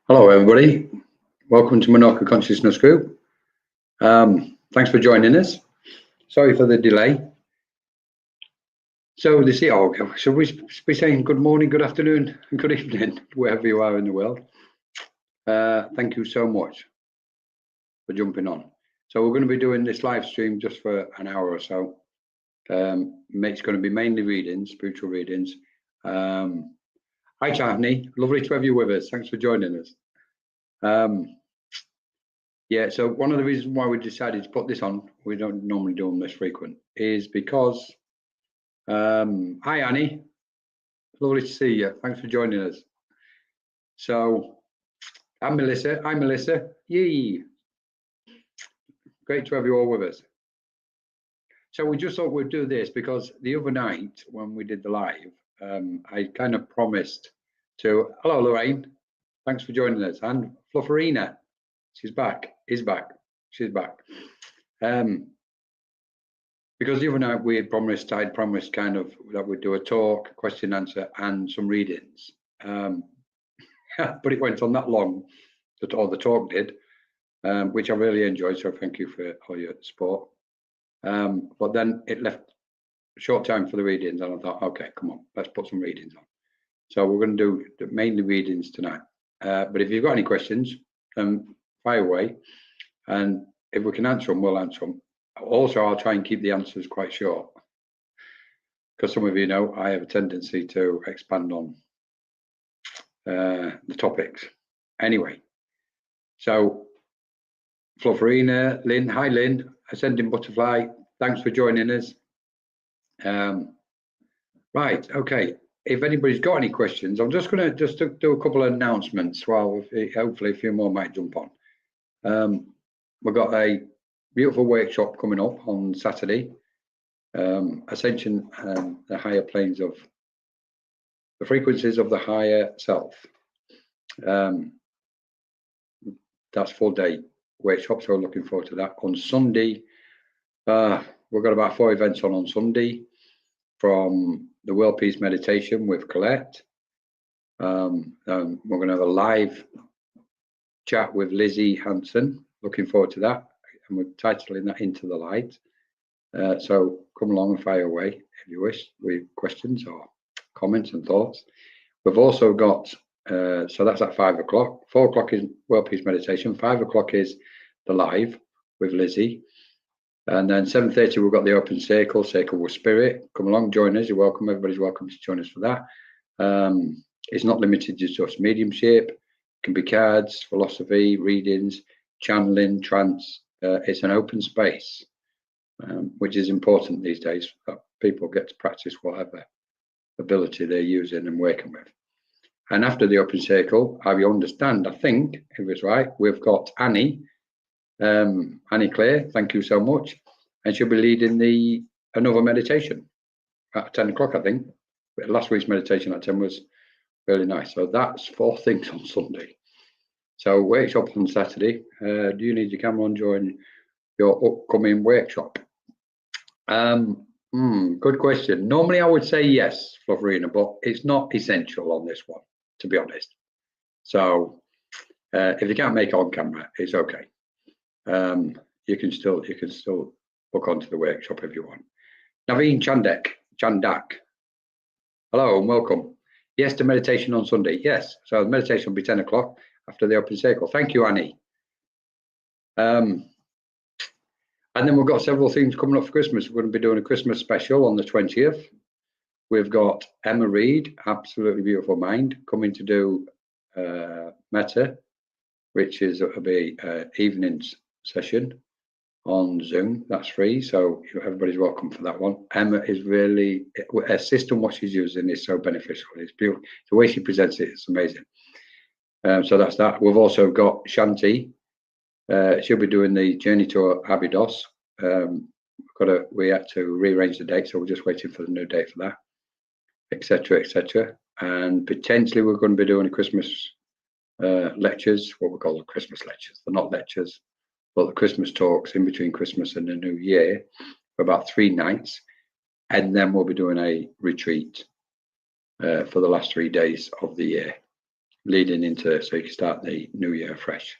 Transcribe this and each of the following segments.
Hello, everybody. Welcome to Menorca Consciousness Group. Thanks for joining us. Sorry for the delay. So should we be saying good morning, good afternoon, and good evening, wherever you are in the world? Thank you so much for jumping on. So we're going to be doing this live stream just for an hour or so. It's going to be mainly readings, spiritual readings. Hi, Chavni. Lovely to have you with us. Thanks for joining us. Yeah, so one of the reasons why we decided to put this on, we don't normally do them this frequent, is because, hi, Annie. Lovely to see you. Thanks for joining us. So, I'm Melissa. Hi, Melissa. Yay. Great to have you all with us. So we just thought we'd do this because the other night when we did the live, I kind of promised to, hello, Lorraine. Thanks for joining us. And Flufferina, she's back, she's back. Because the other night I'd promised kind of that we'd do a talk, question, answer, and some readings. But it went on that long, the talk did, which I really enjoyed, so thank you for all your support. But then it left a short time for the readings, and I thought, okay, come on, let's put some readings on. So we're going to do mainly readings tonight. But if you've got any questions, fire away, and if we can answer them, we'll answer them. Also, I'll try and keep the answers quite short, because some of you know I have a tendency to expand on the topics. Anyway, so Flufferina, Lynn, hi Lynn, Ascending Butterfly, thanks for joining us. Right, okay. If anybody's got any questions, I'm just going to do a couple of announcements while hopefully a few more might jump on. We've got a beautiful workshop coming up on Saturday, Ascension and the higher planes of the frequencies of the higher self. That's full day workshop, so looking forward to that. On Sunday, we've got about 4 events on Sunday, from the World Peace Meditation with Colette. We're going to have a live chat with Lizzie Hanson. Looking forward to that, and we're titling that Into the Light. So come along and fire away if you wish with questions or comments and thoughts. We've also got, so that's at 5 o'clock. 4 o'clock is World Peace Meditation. 5 o'clock is the live with Lizzie. And then 7:30, we've got the Open Circle with Spirit. Come along, join us. You're welcome. Everybody's welcome to join us for that. It's not limited to just mediumship. It can be cards, philosophy, readings, channeling, trance. It's an open space, which is important these days, that people get to practice whatever ability they're using and working with. And after the Open Circle, I understand, I think, if it's right, we've got Annie. Annie Claire, thank you so much, and she'll be leading another meditation at 10 o'clock, I think. But last week's meditation at 10 was really nice. So that's 4 things on Sunday. So workshop on Saturday. Do you need your camera on during your upcoming workshop? Good question. Normally I would say yes, Flufferina, but it's not essential on this one, to be honest. So if you can't make it on camera, it's okay. You can still book onto the workshop if you want. Naveen Chandak, hello and welcome. Yes, to meditation on Sunday. Yes, so the meditation will be 10 o'clock after the Open Circle. Thank you, Annie. And then we've got several things coming up for Christmas. We're going to be doing a Christmas special on the 20th. We've got Emma Reed, absolutely beautiful mind, coming to do Meta, which is a evening session on Zoom. That's free, so everybody's welcome for that one. Emma is really, her system, what she's using is so beneficial. It's beautiful. The way she presents it is amazing. So that's that. We've also got Shanti. She'll be doing the journey to Abydos. We had to rearrange the date, so we're just waiting for the new date for that, etc., etc. And potentially we're going to be doing a Christmas lectures, what we call the Christmas lectures. They're not lectures, but the Christmas talks in between Christmas and the New Year for about 3 nights. And then we'll be doing a retreat for the last 3 days of the year. leading into, so you can start the new year fresh.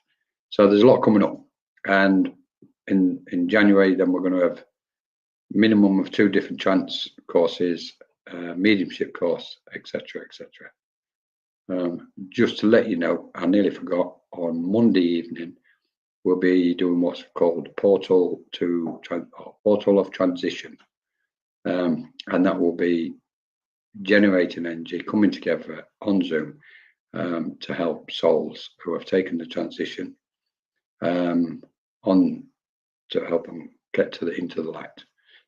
So there's a lot coming up, and in January, then we're going to have minimum of 2 different trance courses, mediumship course, etc., etc. Just to let you know, I nearly forgot, on Monday evening, we'll be doing what's called portal of transition. And that will be generating energy, coming together on Zoom to help souls who have taken the transition on to help them get into the light.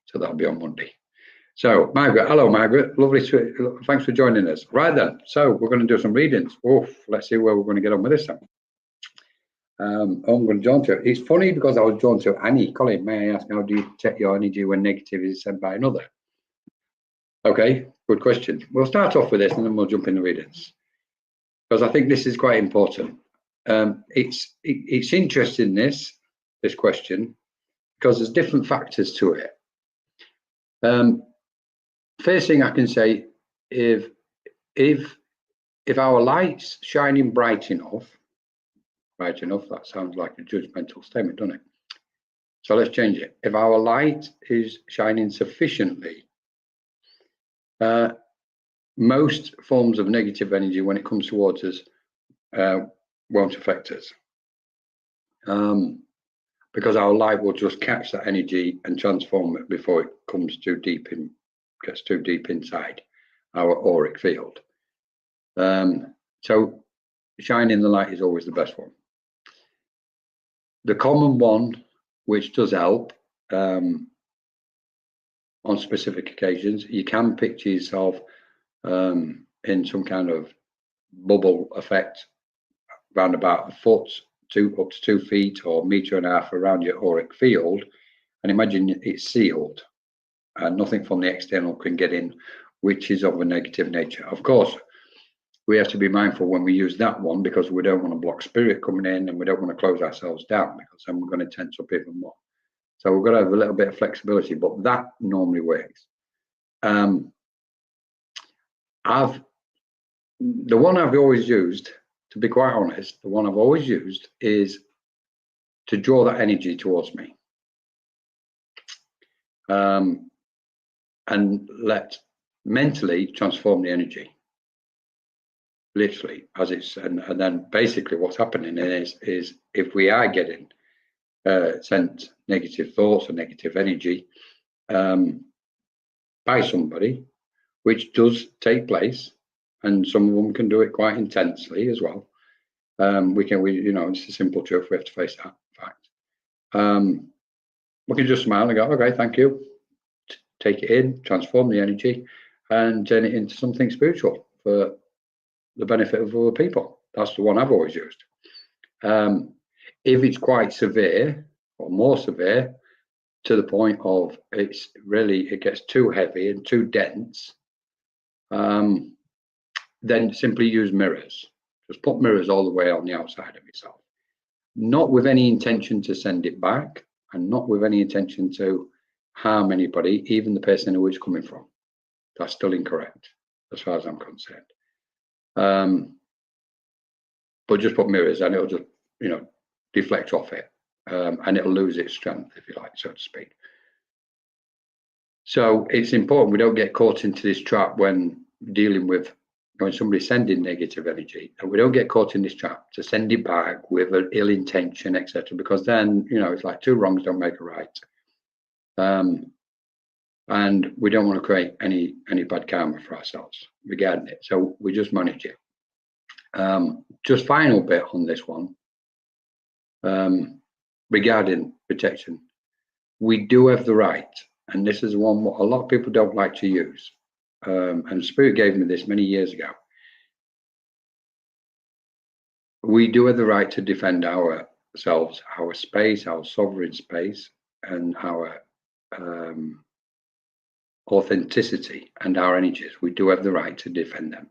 So that'll be on Monday. So Margaret, hello Margaret, lovely to, thanks for joining us. Right then, so we're going to do some readings. Oof, let's see where we're going to get on with this then. I'm going to join to it. It's funny because I was drawn to Annie. Colin, may I ask, how do you check your energy when negative is sent by another? Okay, good question. We'll start off with this and then we'll jump in the readings, because I think this is quite important. It's interesting, this question, because there's different factors to it. First thing I can say, if our light's shining bright enough, that sounds like a judgmental statement, doesn't it? So let's change it. If our light is shining sufficiently, most forms of negative energy, when it comes towards us, won't affect us, because our light will just catch that energy and transform it before it comes too deep in, gets too deep inside our auric field. So shining the light is always the best one. The common one, which does help on specific occasions, you can picture yourself in some kind of bubble effect around about a foot up to 2 feet or 1.5 meters around your auric field, and imagine it's sealed and nothing from the external can get in, which is of a negative nature. Of course, we have to be mindful when we use that one, because we don't want to block spirit coming in, and we don't want to close ourselves down, because then we're going to tense up even more. So we've got to have a little bit of flexibility, but that normally works. The one I've always used, to be quite honest, the one I've always used is to draw that energy towards me, and let mentally transform the energy, literally, as it's, and then basically what's happening is if we are getting sent negative thoughts or negative energy by somebody, which does take place, and some of them can do it quite intensely as well. It's a simple truth. We have to face that fact. We can just smile and go, okay, thank you. Take it in, transform the energy, and turn it into something spiritual for the benefit of other people. That's the one I've always used. If it's quite severe or more severe, to the point of it gets too heavy and too dense, then simply use mirrors. Just put mirrors all the way on the outside of yourself, not with any intention to send it back, and not with any intention to harm anybody, even the person who it's coming from. That's still incorrect as far as I'm concerned. But just put mirrors and it'll just, deflect off it, and it'll lose its strength, if you like, so to speak. So it's important we don't get caught into this trap when dealing with, when somebody's sending negative energy, and we don't get caught in this trap to send it back with an ill intention, etc., because then, it's like 2 wrongs don't make a right. And we don't want to create any bad karma for ourselves regarding it. So we just manage it. Just final bit on this one, regarding protection. We do have the right, and this is one what a lot of people don't like to use. And Spirit gave me this many years ago. We do have the right to defend ourselves, our space, our sovereign space, and our authenticity and our energies. We do have the right to defend them.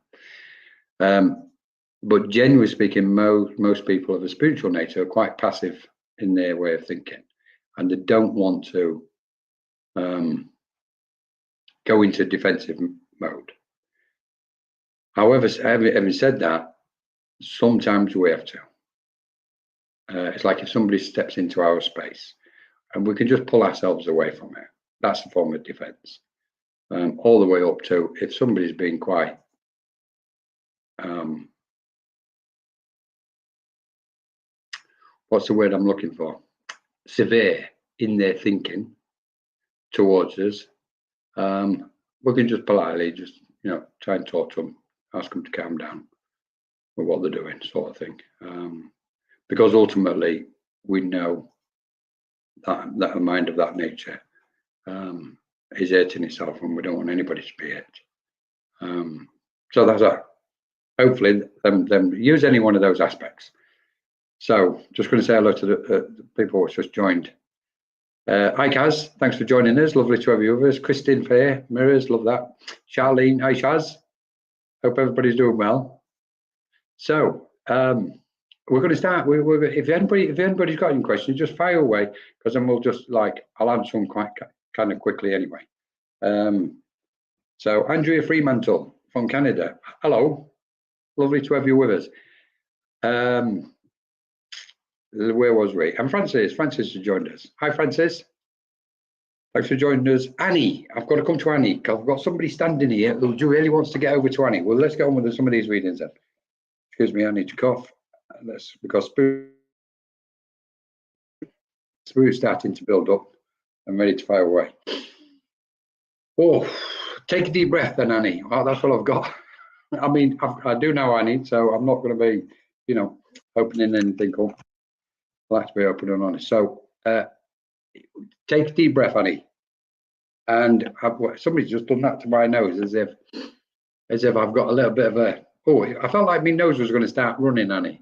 But generally speaking, most people of a spiritual nature are quite passive in their way of thinking, and they don't want to go into defensive mode. However, having said that, sometimes we have to. It's like if somebody steps into our space and we can just pull ourselves away from it. That's a form of defense. All the way up to if somebody's been quite what's the word I'm looking for? Severe in their thinking towards us. We can just politely just, try and talk to them, ask them to calm down with what they're doing, sort of thing. Because ultimately we know that a mind of that nature is hurting itself, and we don't want anybody to be hurt. So that's that. Hopefully, them use any one of those aspects. So, just going to say hello to the people who've just joined. Hi, Kaz. Thanks for joining us. Lovely to have you with us. Christine Fair, Mirrors, love that. Charlene, hi, Shaz. Hope everybody's doing well. So, we're going to start. If anybody's got any questions, just fire away, because then we'll just I'll answer them quite kind of quickly anyway. So, Andrea Fremantle from Canada. Hello. Lovely to have you with us. Where was we? And Francis has joined us. Hi, Francis. Thanks for joining us. Annie, I've got to come to Annie, because I've got somebody standing here who really wants to get over to Annie. Well, let's get on with some of these readings then. Excuse me, I need to cough. Because Spoo's starting to build up. I'm ready to fire away. Oh, take a deep breath then, Annie. Oh, that's all I've got. I mean, I do know Annie, so I'm not going to be, opening anything up. I like to be open and honest. So take a deep breath, Annie. And somebody's just done that to my nose, as if I've got a little bit of a. Oh, I felt like my nose was going to start running, Annie.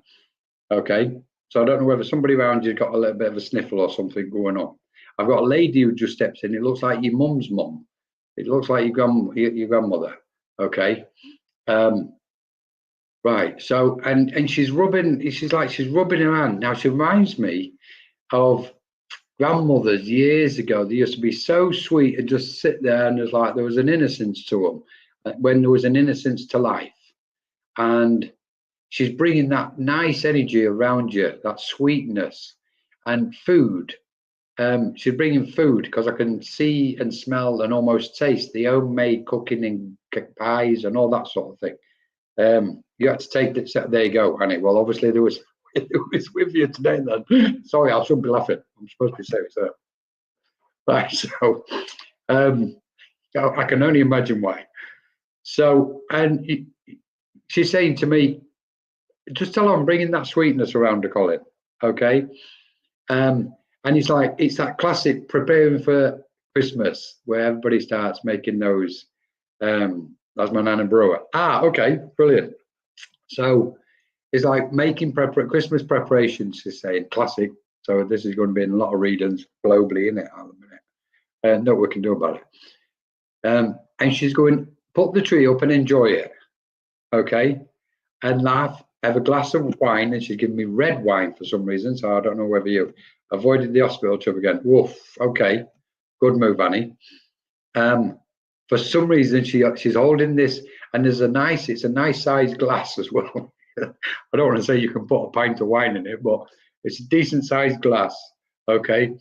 Okay, so I don't know whether somebody around you's got a little bit of a sniffle or something going on. I've got a lady who just steps in. It looks like your mum's mum. It looks like your grandmother. Okay. Right. So and she's rubbing her hand. Now she reminds me of grandmothers years ago. They used to be so sweet and just sit there, and there was an innocence to them, when there was an innocence to life. And she's bringing that nice energy around you, that sweetness, and food. She's bringing food, because I can see and smell and almost taste the homemade cooking and pies and all that sort of thing. You had to take it. There you go, Annie. Well, obviously there was with you today then. Sorry, I shouldn't be laughing. I'm supposed to be serious. Right, so I can only imagine why. So, and she's saying to me, just tell her I'm bringing that sweetness around her, Colin. Okay. And it's that classic preparing for Christmas, where everybody starts making those. That's my Nana Brewer. Okay, brilliant. So it's like making Christmas preparations, she's saying, classic. So this is going to be in a lot of readings globally, in it at the minute. No, we can do about it. And she's going, put the tree up and enjoy it. Okay. And laugh, have a glass of wine, and she's giving me red wine for some reason. So I don't know whether you avoided the hospital trip again. Woof. Okay. Good move, Annie. For some reason, she's holding this, and it's a nice sized glass as well. I don't want to say you can put a pint of wine in it, but it's a decent sized glass. Okay.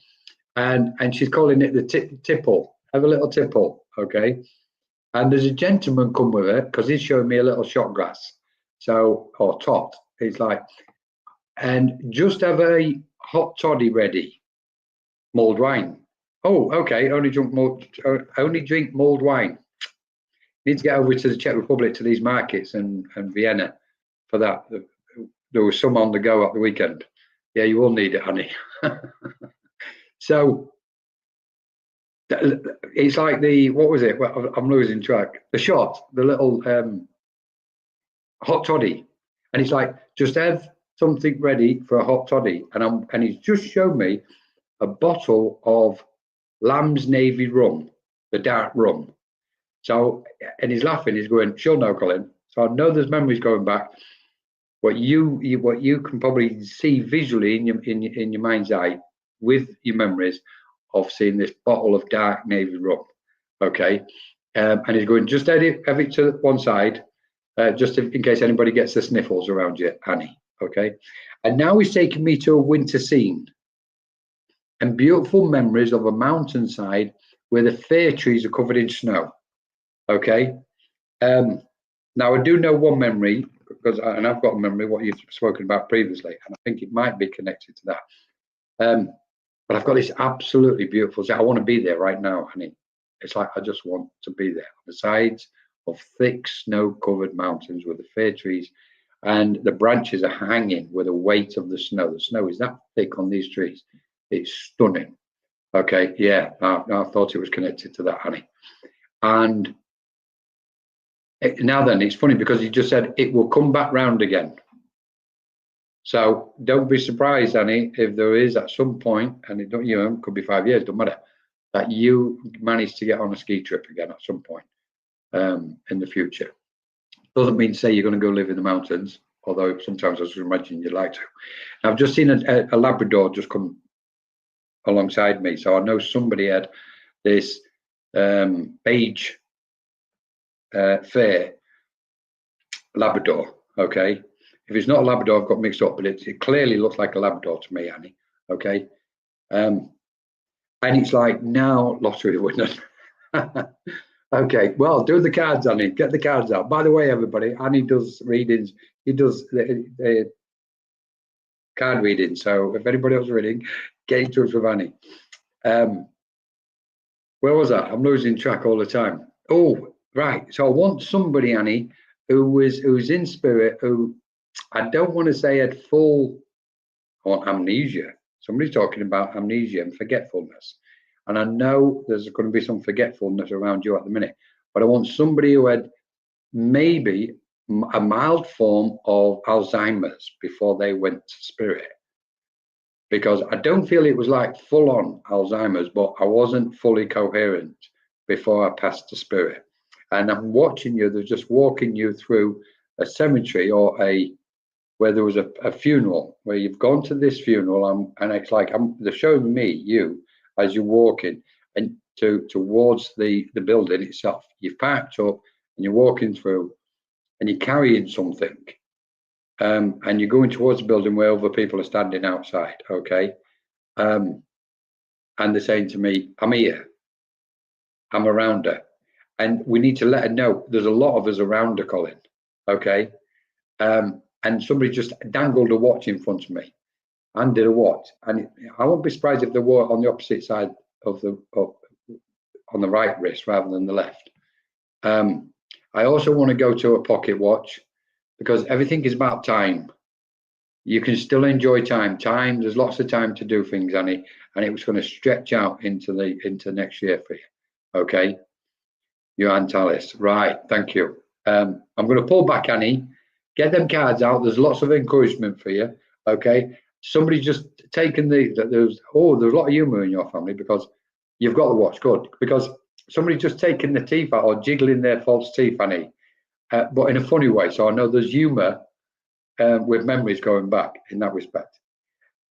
And she's calling it the tipple. Have a little tipple. Okay. And there's a gentleman come with her, because he's showing me a little shot glass. So, or tot. It's and just have a hot toddy ready. Mulled wine. Oh, okay. Only drink mulled wine. Need to get over to the Czech Republic, to these markets and Vienna for that. There was some on the go at the weekend. Yeah, you will need it, honey. So it's like what was it? Well, I'm losing track. The shot, the little hot toddy, and it's like, just have something ready for a hot toddy, and he's just shown me a bottle of Lamb's Navy rum, the dark rum. So, and he's laughing. He's going, "She'll know, Colin." So I know there's memories going back. What you can probably see visually in your mind's eye with your memories of seeing this bottle of dark Navy rum. Okay, and he's going, just have it to one side, just in case anybody gets the sniffles around you, Annie. Okay. And now he's taking me to a winter scene and beautiful memories of a mountainside where the fir trees are covered in snow. Okay. Now I do know one memory because, and I've got a memory what you've spoken about previously, and I think it might be connected to that. But I've got this absolutely beautiful. I want to be there right now, honey. It's like I just want to be there on the sides of thick snow-covered mountains with the fir trees, and the branches are hanging with the weight of the snow. The snow is that thick on these trees. It's stunning. Okay, yeah, I thought it was connected to that, honey. And now then, it's funny because he just said it will come back round again. So don't be surprised, Annie, if there is at some point, and it don't, could be 5 years, don't matter, that you manage to get on a ski trip again at some point in the future. Doesn't mean to say you're going to go live in the mountains, although sometimes I just imagine you'd like to. Now, I've just seen a Labrador just come alongside me, so I know somebody had this beige fair Labrador. Okay. If it's not a Labrador, I've got mixed up, but it clearly looks like a Labrador to me, Annie. Okay. And it's like now lottery winner. Okay. Well, do the cards, Annie. Get the cards out. By the way, everybody, Annie does readings. He does the card reading. So if anybody else reading, get in touch with Annie. Where was that? I'm losing track all the time. Oh, right. So I want somebody, Annie, who's in spirit, who I don't want to say had full or amnesia. Somebody's talking about amnesia and forgetfulness. And I know there's going to be some forgetfulness around you at the minute, but I want somebody who had maybe a mild form of Alzheimer's before they went to spirit. Because I don't feel it was like full on Alzheimer's, but I wasn't fully coherent before I passed to spirit. And I'm watching you, they're just walking you through a cemetery or where there was a funeral, where you've gone to this funeral, and it's like they're showing me you as you're walking and towards the building itself. You've packed up and you're walking through, and you're carrying something, and you're going towards the building where other people are standing outside. Okay, and they're saying to me, "I'm here. I'm around her," and we need to let her know there's a lot of us around her, Colin. Okay. And somebody just dangled a watch in front of me and did a watch. And I won't be surprised if they wore it on the opposite side of on the right wrist rather than the left. I also want to go to a pocket watch because everything is about time. You can still enjoy time. There's lots of time to do things, Annie, and it was going to stretch out into next year for you. Okay. You and Alice. Right. Thank you. I'm going to pull back, Annie. Get them cards out. There's lots of encouragement for you. Okay. Somebody just taken there's a lot of humor in your family because you've got the watch. Good. Because somebody just taken the teeth out or jiggling their false teeth, Annie, but in a funny way. So I know there's humor with memories going back in that respect.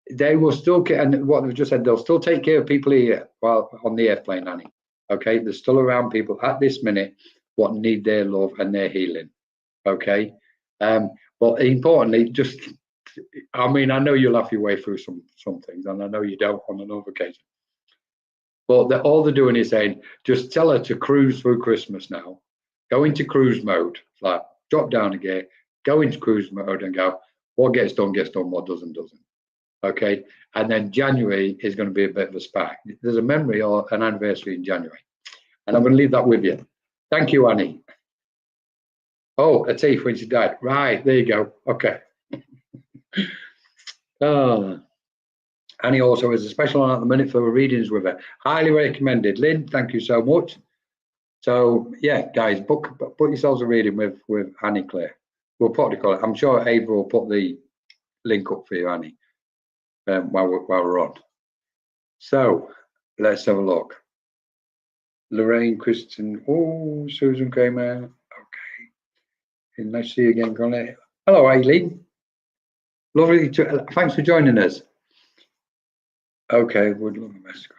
They will still get, and what they've just said, they'll still take care of people here while on the airplane, Annie. Okay. There's still around people at this minute what need their love and their healing. Okay. But importantly, I know you laugh your way through some things, and I know you don't on another occasion. But all they're doing is saying, just tell her to cruise through Christmas now. Go into cruise mode, like drop down a gear, go into cruise mode and go, what gets done, what doesn't. Okay. And then January is going to be a bit of a spark. There's a memory or an anniversary in January. And I'm going to leave that with you. Thank you, Annie. Oh, a teeth when she died. Right, there you go. Okay. Annie also has a special on at the minute for readings with her. Highly recommended. Lynn, thank you so much. So yeah, guys, put yourselves a reading with Annie Claire. We'll probably call it. I'm sure Ava will put the link up for you, Annie, while we're on. So let's have a look. Lorraine, Kristen, Susan Kramer. Okay. Nice to see you again, Colin. Hello, Aileen. Lovely to, thanks for joining us. Okay, would love a message.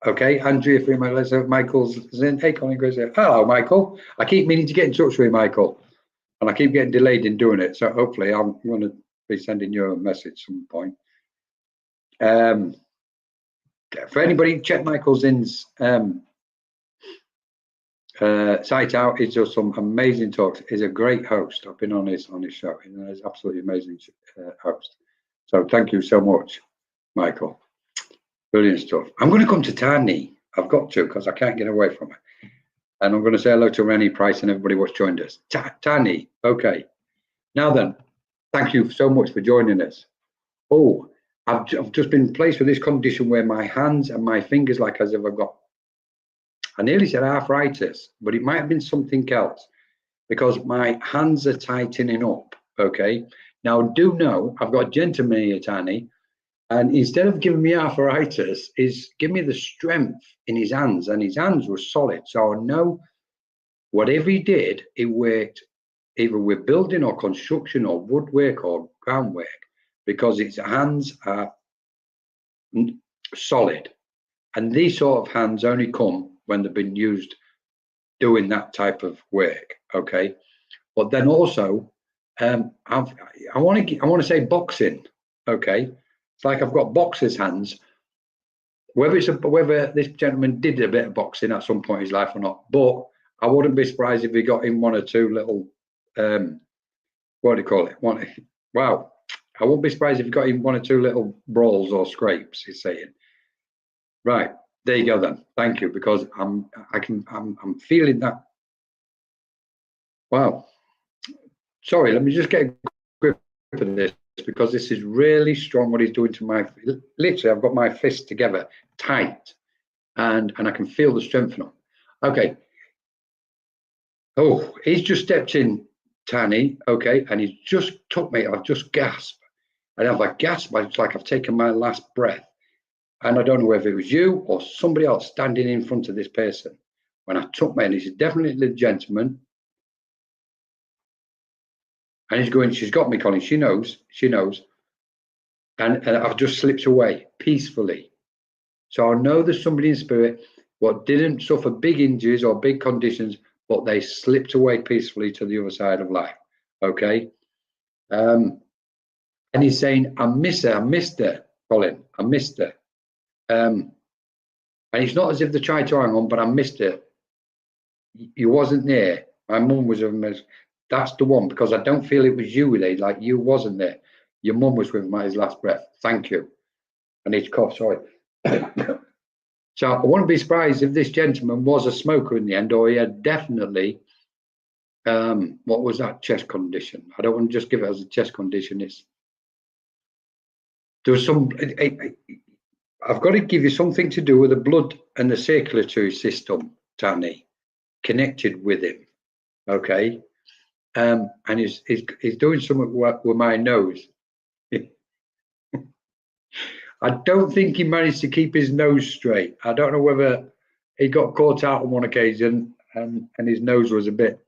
Okay, Andrea Freeman, let's have Michael's in. Hey, Colin, Grace. Hello, Michael. I keep meaning to get in touch with you, Michael. and I keep getting delayed in doing it. So hopefully I'm going to be sending you a message some point. For anybody, check Michael Zinn's site out. He does some amazing talks. He's a great host. I've been on his show. He's absolutely amazing host. So thank you so much, Michael. Brilliant stuff. I'm going to come to Tani. I've got to, because I can't get away from it. And I'm going to say hello to Rennie Price and everybody what's joined us. Tani, okay. Now then, thank you so much for joining us. Oh, I've just been placed with this condition where my hands and my fingers, like as if I've got, I nearly said arthritis, but it might have been something else, because my hands are tightening up, okay? Now, do know, I've got a gentleman here, Tani, and instead of giving me arthritis, he's giving me the strength in his hands, and his hands were solid. So I know whatever he did, it worked either with building or construction or woodwork or groundwork, because his hands are solid. And these sort of hands only come when they've been used doing that type of work, okay? But then also, I want to say boxing, okay? It's like I've got boxer's hands. Whether this gentleman did a bit of boxing at some point in his life or not, but I wouldn't be surprised if he got in one or two little, what do you call it? Wow, I wouldn't be surprised if he got in one or two little brawls or scrapes. He's saying, right, there you go then. Thank you, because I'm feeling that. Wow. Sorry, let me just get a grip of this, because this is really strong what he's doing to my, literally I've got my fists together tight, and I can feel the strength in them. Okay. Oh, he's just stepped in, Tani, okay, and he's just took me. I've just gasped, and if I gasp, it's like I've taken my last breath, and I don't know whether it was you or somebody else standing in front of this person when I took me, and he's definitely the gentleman. And he's going, she's got me, Colin. She knows. And I've just slipped away peacefully. So I know there's somebody in spirit what didn't suffer big injuries or big conditions, but they slipped away peacefully to the other side of life. Okay. And he's saying, I missed her, Colin. I missed her. And it's not as if they tried to hang on, but I missed her. You wasn't there. My mum was a mess. That's the one, because I don't feel it was you, like you wasn't there. Your mum was with him at his last breath. Thank you. I need to cough, sorry. So I wouldn't be surprised if this gentleman was a smoker in the end, or he had definitely, what was that chest condition? I don't want to just give it as a chest condition. There was some, I've got to give you something to do with the blood and the circulatory system, Tani, connected with him, okay? And he's doing something with my nose. I don't think he managed to keep his nose straight. I don't know whether he got caught out on one occasion and his nose was a bit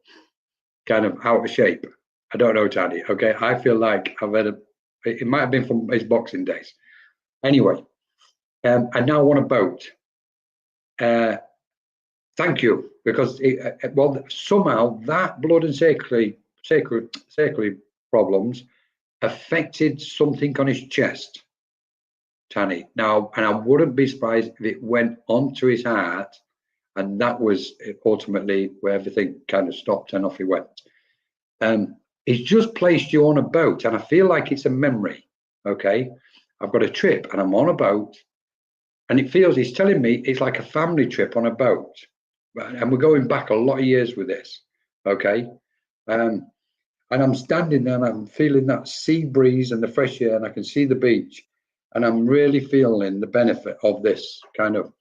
kind of out of shape. I don't know, Taddy. Okay, I feel like I've had it might have been from his boxing days. Anyway, I now want a boat. Thank you, because well, somehow that blood and circulatory problems affected something on his chest, Tani. Now, and I wouldn't be surprised if it went onto his heart, and that was ultimately where everything kind of stopped and off he went. He's just placed you on a boat, and I feel like it's a memory. Okay, I've got a trip and I'm on a boat, and he's telling me it's like a family trip on a boat, and we're going back a lot of years with this. Okay, and I'm standing there and I'm feeling that sea breeze and the fresh air, and I can see the beach, and I'm really feeling the benefit of this kind of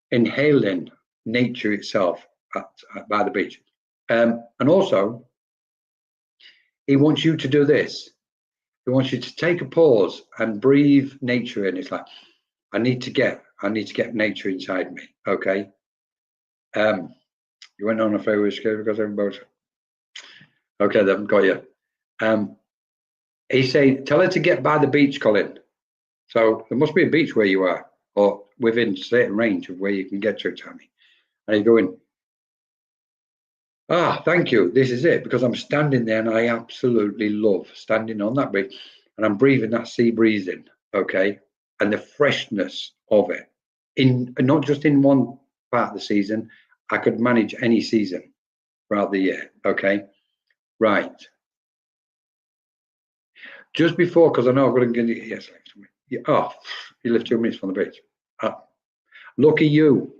inhaling nature itself by the beach. And also, he wants you to do this. He wants you to take a pause and breathe nature in. It's like, I need to get nature inside me. Okay. You went on a fairway scale because everybody's okay. They've got you. He's saying, tell her to get by the beach, Colin. So there must be a beach where you are, or within certain range of where you can get to, Tommy. And he's going, Thank you. This is it, because I'm standing there and I absolutely love standing on that bridge and I'm breathing that sea breeze in, okay? And the freshness of it, in not just in one part of the season, I could manage any season throughout the year, okay? Right. Just before, because I know I'm going to get, yes, oh, you live 2 minutes from the bridge. Lucky you.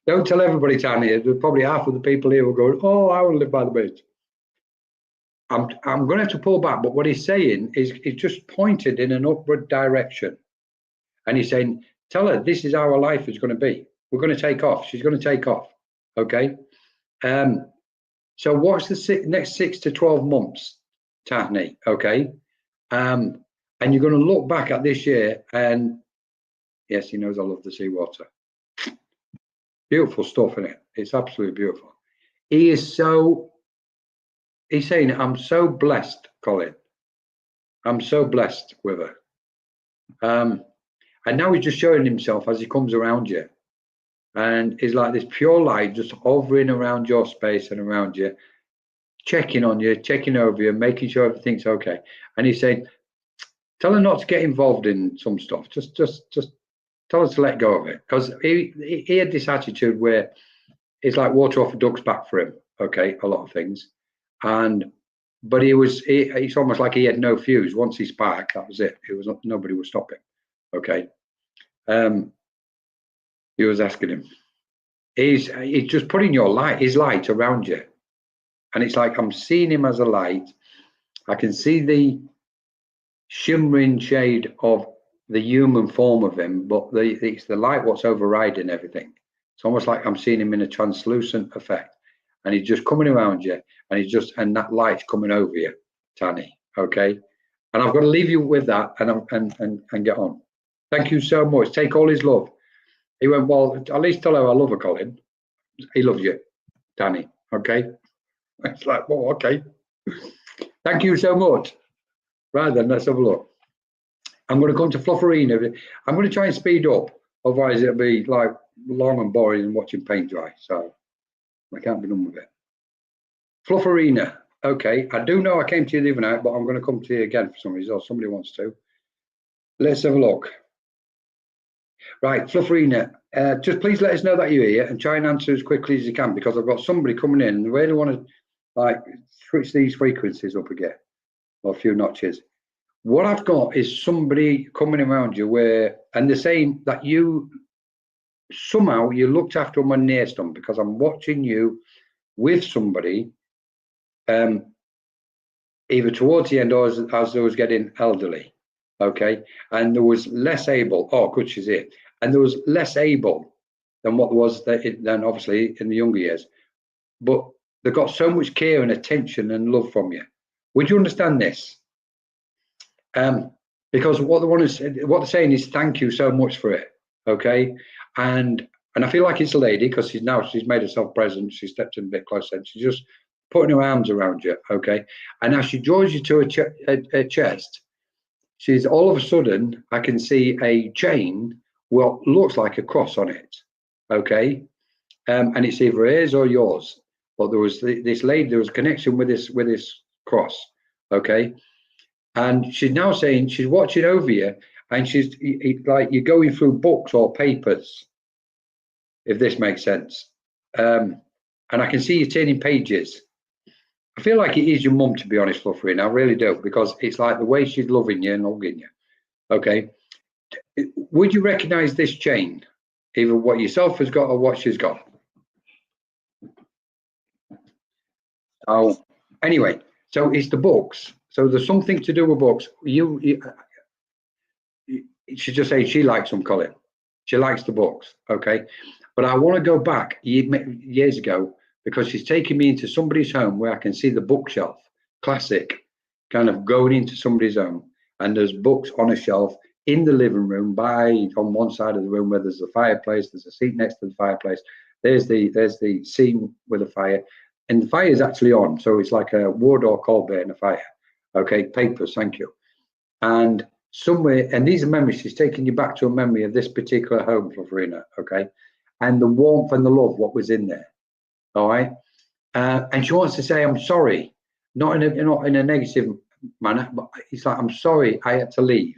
Don't tell everybody, Tanya. There's probably half of the people here will go, oh, I will live by the bridge. I'm going to have to pull back, but what he's saying is he's just pointed in an upward direction. And he's saying, tell her this is how her life is going to be. We're going to take off. She's going to take off. Okay. So what's the next 6 to 12 months, Tanya? Okay. And you're going to look back at this year and yes, he knows I love the seawater. Beautiful stuff, isn't it? It's absolutely beautiful. He's saying, I'm so blessed, Colin. I'm so blessed with her. And now he's just showing himself as he comes around you. And it's like this pure light just hovering around your space and around you, checking on you, checking over you, making sure everything's okay. And he's saying, tell her not to get involved in some stuff. Just tell her to let go of it. Because he had this attitude where it's like water off a duck's back for him. Okay, a lot of things. But it's almost like he had no fuse. Once he sparked, that was it. Nobody would stop him. Okay. He was asking him. He's just putting his light around you. And it's like I'm seeing him as a light. I can see the shimmering shade of the human form of him, but it's the light what's overriding everything. It's almost like I'm seeing him in a translucent effect. And he's just coming around you, and that light's coming over you, Tanny. Okay. And I've got to leave you with that and get on. Thank you so much. Take all his love. He went, well, at least tell her I love her, Colin. He loves you, Danny. Okay. It's like, well, okay. Thank you so much. Right then, let's have a look. I'm going to come to Flufferina. I'm going to try and speed up, otherwise it'll be like long and boring and watching paint dry. So I can't be done with it. Flufferina. Okay, I do know I came to you the other night, but I'm going to come to you again for some reason, or somebody wants to. Let's have a look. Right, Flufferina, just please let us know that you're here and try and answer as quickly as you can, because I've got somebody coming in and I really want to like switch these frequencies up again, or a few notches. What I've got is somebody coming around you and they're saying that you somehow you looked after them on near them, because I'm watching you with somebody, either towards the end or as they was getting elderly, okay, and there was less able. Oh, good, she's here, and there was less able than what was then obviously in the younger years, but they got so much care and attention and love from you. Would you understand this? Because what they're saying is thank you so much for it, okay, and I feel like it's a lady, because she's made herself present. She stepped in a bit closer and she's just putting her arms around you, okay, and now she draws you to her chest. She's all of a sudden, I can see a chain, what looks like a cross on it, okay, and it's either hers or yours, but there was this lady, there was a connection with this cross, okay, and she's now saying she's watching over you, and she's like you're going through books or papers, if this makes sense, and I can see you turning pages. I feel like it is your mum, to be honest, Flufferin. I really do, because it's like the way she's loving you and hugging you. Okay. Would you recognise this chain? Either what yourself has got or what she's got? Oh, anyway, so it's the books. So there's something to do with books. She just say she likes them, Colin. She likes the books. Okay. But I want to go back years ago, because she's taking me into somebody's home where I can see the bookshelf, classic, kind of going into somebody's home, and there's books on a shelf in the living room on one side of the room where there's a fireplace, there's a seat next to the fireplace, there's the scene with a fire, and the fire is actually on, so it's like a wood or coal bay in a fire. Okay, papers, thank you. And somewhere, and these are memories, she's taking you back to a memory of this particular home, Flufferina, okay, and the warmth and the love, what was in there. All right. And she wants to say, I'm sorry, not in a negative manner, but it's like, I'm sorry, I had to leave.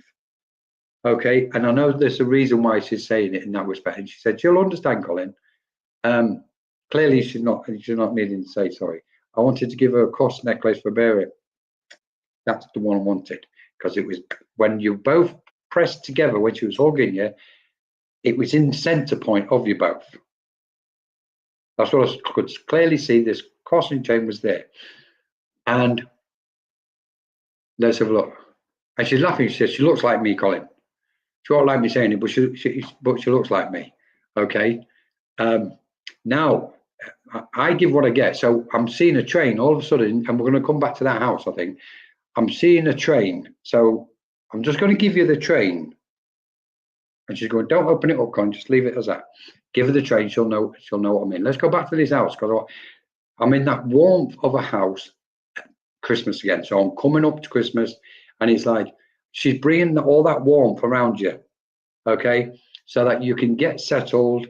Okay. And I know there's a reason why she's saying it in that respect. And she said, she'll understand, Colin. Clearly she's not needing to say sorry. I wanted to give her a cross necklace for Barry. That's the one I wanted, because it was when you both pressed together when she was hugging you, it was in the center point of you both. That's what I could clearly see. This crossing chain was there. And let's have a look. And she's laughing. She says, she looks like me, Colin. She won't like me saying it, but she looks like me. Okay. Now, I give what I get. So I'm seeing a train all of a sudden, and we're going to come back to that house, I think. I'm seeing a train. So I'm just going to give you the train. And she's going, don't open it up, Con, just leave it as that. Give her the train, she'll know what I mean. Let's go back to this house, because I'm in that warmth of a house at Christmas again. So I'm coming up to Christmas, and it's like she's bringing all that warmth around you, okay, so that you can get settled.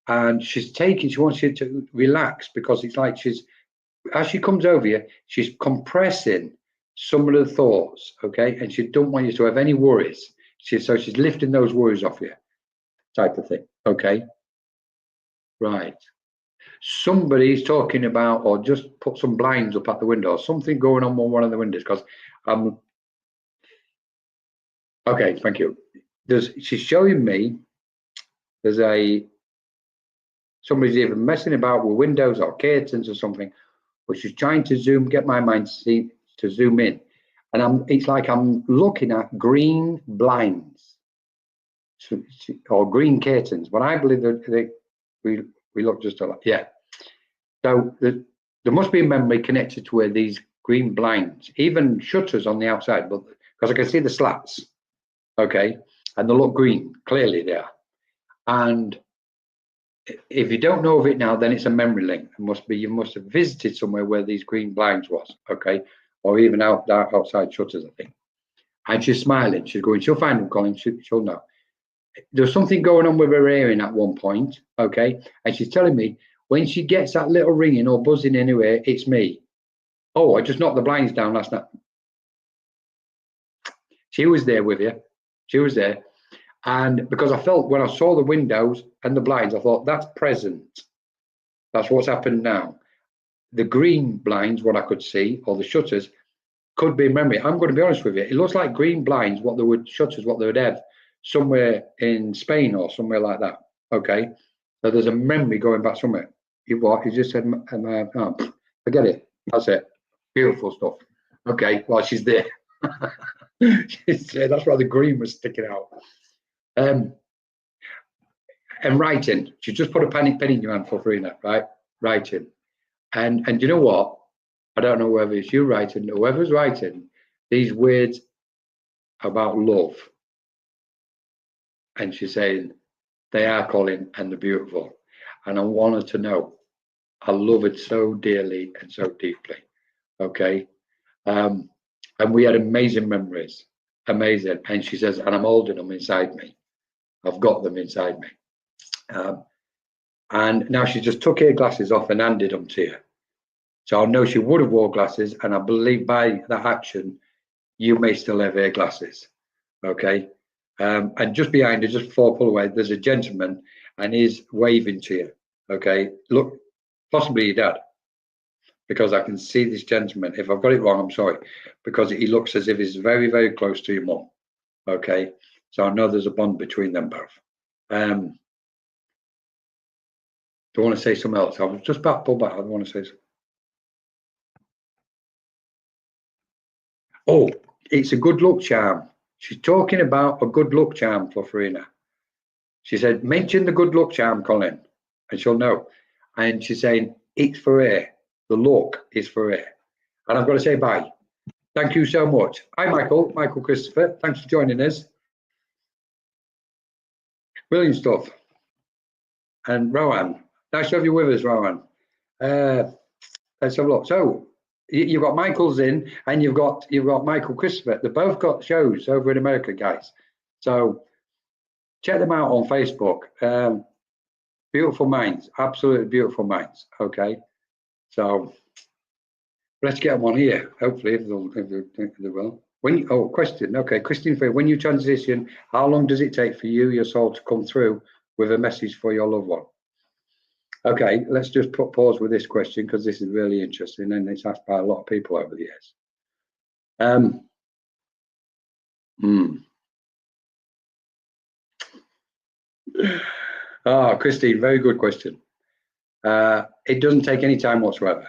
And she wants you to relax, because it's like as she comes over you, she's compressing some of the thoughts, okay, and she don't want you to have any worries. So she's lifting those worries off you, type of thing, okay. Right. Somebody's talking about, or just put some blinds up at the window, something going on one of the windows, because okay, thank you. She's showing me somebody's either messing about with windows or curtains or something, but she's trying to get my mind to zoom in, and it's like I'm looking at green blinds or green curtains, but I believe that we look just alike. Yeah. So there must be a memory connected to where these green blinds, even shutters on the outside, but because I can see the slats, okay, and they look green, clearly they are. And if you don't know of it now, then it's a memory link. You must have visited somewhere where these green blinds was, okay, or even outside shutters, I think. And she's smiling. She's going, she'll find them, Colin. She'll know. There's something going on with her hearing at one point, okay, and she's telling me when she gets that little ringing or buzzing anywhere, it's me. Oh, I just knocked the blinds down last night. She was there with you. She was there. And because I felt when I saw the windows and the blinds, I thought that's present. That's what's happened now. The green blinds, what I could see, or the shutters, could be memory. I'm going to be honest with you. It looks like green blinds, what they would have somewhere in Spain or somewhere like that. Okay. So there's a memory going back somewhere. You just said, oh, forget it. That's it. Beautiful stuff. Okay. Well, she's there. That's why the green was sticking out. And writing. She just put a pen in your hand for Farina, right? Writing. And you know what? I don't know whether it's you writing, whoever's writing these words about love. And she's saying, they are, Colin, and they're beautiful. And I want her to know I love it so dearly and so deeply. Okay. And we had amazing memories. Amazing. And she says, and I'm holding them inside me. I've got them inside me. And now she just took her glasses off and handed them to you. So I know she would have wore glasses, and I believe by that action, you may still have her glasses. Okay. And just behind her, just before I pull away, there's a gentleman, and he's waving to you. Okay. Look, possibly your dad, because I can see this gentleman. If I've got it wrong, I'm sorry, because he looks as if he's very, very close to your mum. Okay. So I know there's a bond between them both. Do I want to say something else? I was just about to pull back. I don't want to say something. Oh, it's a good luck charm. She's talking about a good luck charm for Farina. She said, mention the good luck charm, Colin, and she'll know. And she's saying, it's for her. The luck is for her. And I've got to say bye. Thank you so much. Hi, Michael Christopher. Thanks for joining us. Brilliant stuff. And Rowan, nice to have you with us, Rowan. Let's have a look. So you've got Michael's in, and you've got Michael Christopher. They've both got shows over in America, guys. So check them out on Facebook. Beautiful minds, absolutely beautiful minds. Okay, so let's get them on here. Hopefully, if they will. Question. Okay, Christine, when you transition, how long does it take for you, your soul, to come through with a message for your loved one? Okay, let's just pause with this question because this is really interesting and it's asked by a lot of people over the years. Christine, very good question. It doesn't take any time whatsoever.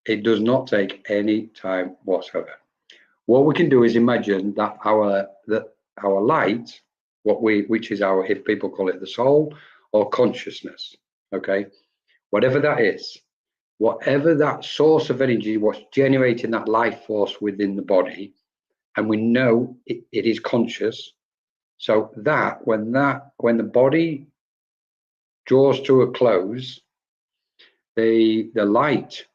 It does not take any time whatsoever. What we can do is imagine that our light, which is our, if people call it the soul or consciousness, okay, whatever that is, whatever that source of energy, what's generating that life force within the body, and we know it is conscious. So that when the body draws to a close, the light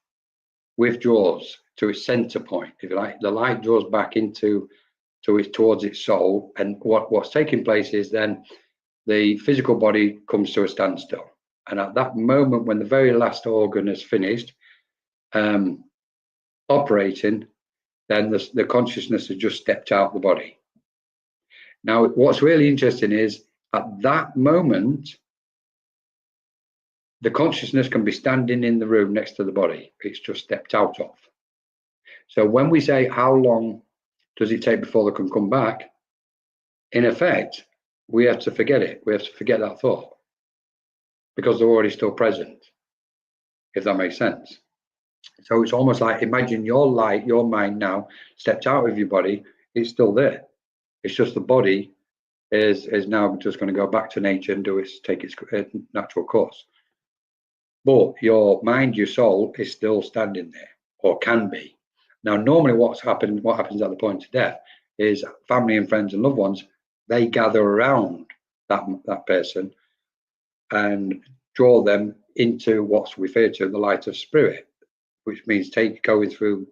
withdraws to its center point, if you like. The light draws back towards its soul, and what's taking place is then the physical body comes to a standstill. And at that moment, when the very last organ is finished operating, then the consciousness has just stepped out of the body. Now, what's really interesting is at that moment, the consciousness can be standing in the room next to the body. It's just stepped out of. So when we say how long does it take before they can come back, in effect, we have to forget it. We have to forget that thought because they're already still present, if that makes sense. So it's almost like, imagine your light, your mind now stepped out of your body. It's still there. It's just the body is now just going to go back to nature and take its natural course. But your mind, your soul is still standing there, or can be. Now, normally what happens at the point of death is family and friends and loved ones, they gather around that person and draw them into what's referred to the light of spirit, which means going through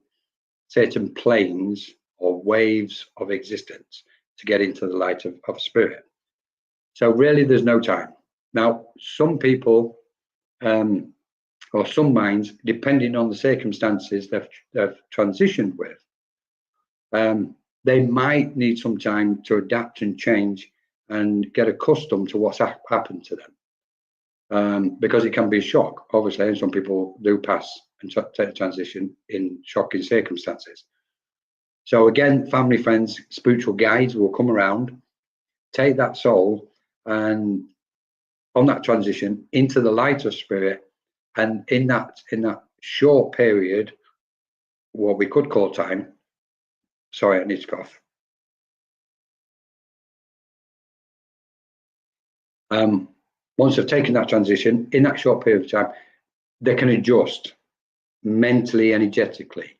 certain planes or waves of existence to get into the light of spirit. So really, there's no time. Now, some people or some minds, depending on the circumstances they've transitioned with, they might need some time to adapt and change and get accustomed to what's happened to them, because it can be a shock, obviously, and some people do pass and take a transition in shocking circumstances. So again, family, friends, spiritual guides will come around, take that soul and on that transition into the light of spirit, and in that short period, what we could call time. Sorry, I need to cough. Once they've taken that transition, in that short period of time, they can adjust mentally, energetically.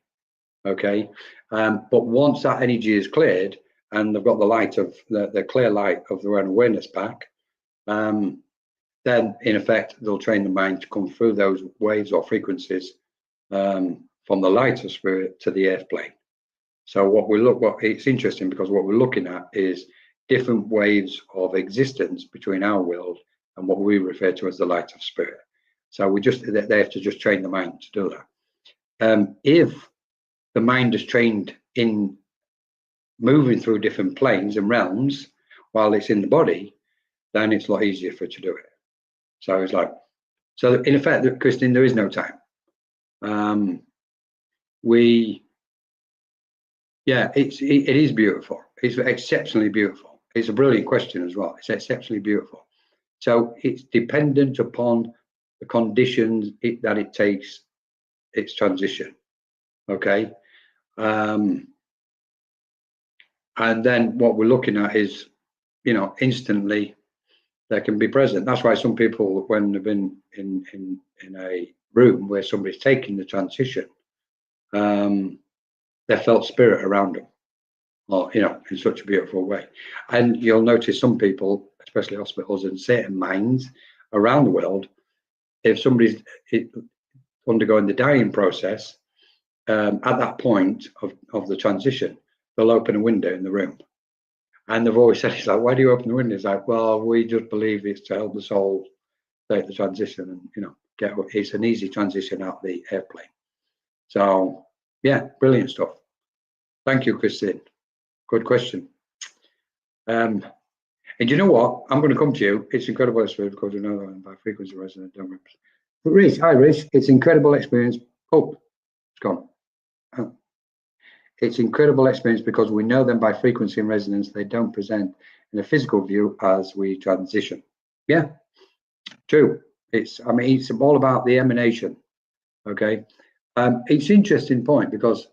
Okay, but once that energy is cleared and they've got the light of the clear light of their own awareness back, then in effect they'll train the mind to come through those waves or frequencies from the light of spirit to the earth plane. So it's interesting because what we're looking at is different waves of existence between our world and what we refer to as the light of spirit. So they have to just train the mind to do that. If the mind is trained in moving through different planes and realms while it's in the body, then it's a lot easier for it to do it. So it's like, so in effect, Christine, there is no time. It is beautiful. It's exceptionally beautiful. It's a brilliant question as well. It's exceptionally beautiful. So it's dependent upon the conditions that it takes its transition. Okay. And then what we're looking at is, instantly they can be present. That's why some people, when they've been in a room where somebody's taking the transition, they felt spirit around them, or in such a beautiful way. And you'll notice some people, especially hospitals and certain minds around the world, if somebody's undergoing the dying process, at that point of the transition, they'll open a window in the room, And they've always said, it's like, why do you open the window? It's like, well, we just believe it's to help the soul take the transition and, you know, it's an easy transition out the airplane. So, yeah, brilliant stuff. Thank you, Christine. Good question. And you know what? I'm going to come to you. It's incredible experience because we know by frequency resonance. But Rich, hi, Rich. It's incredible experience. Oh, it's gone. It's incredible experience because we know them by frequency and resonance. They don't present in a physical view as we transition. Yeah, true. It's all about the emanation. Okay. It's an interesting point because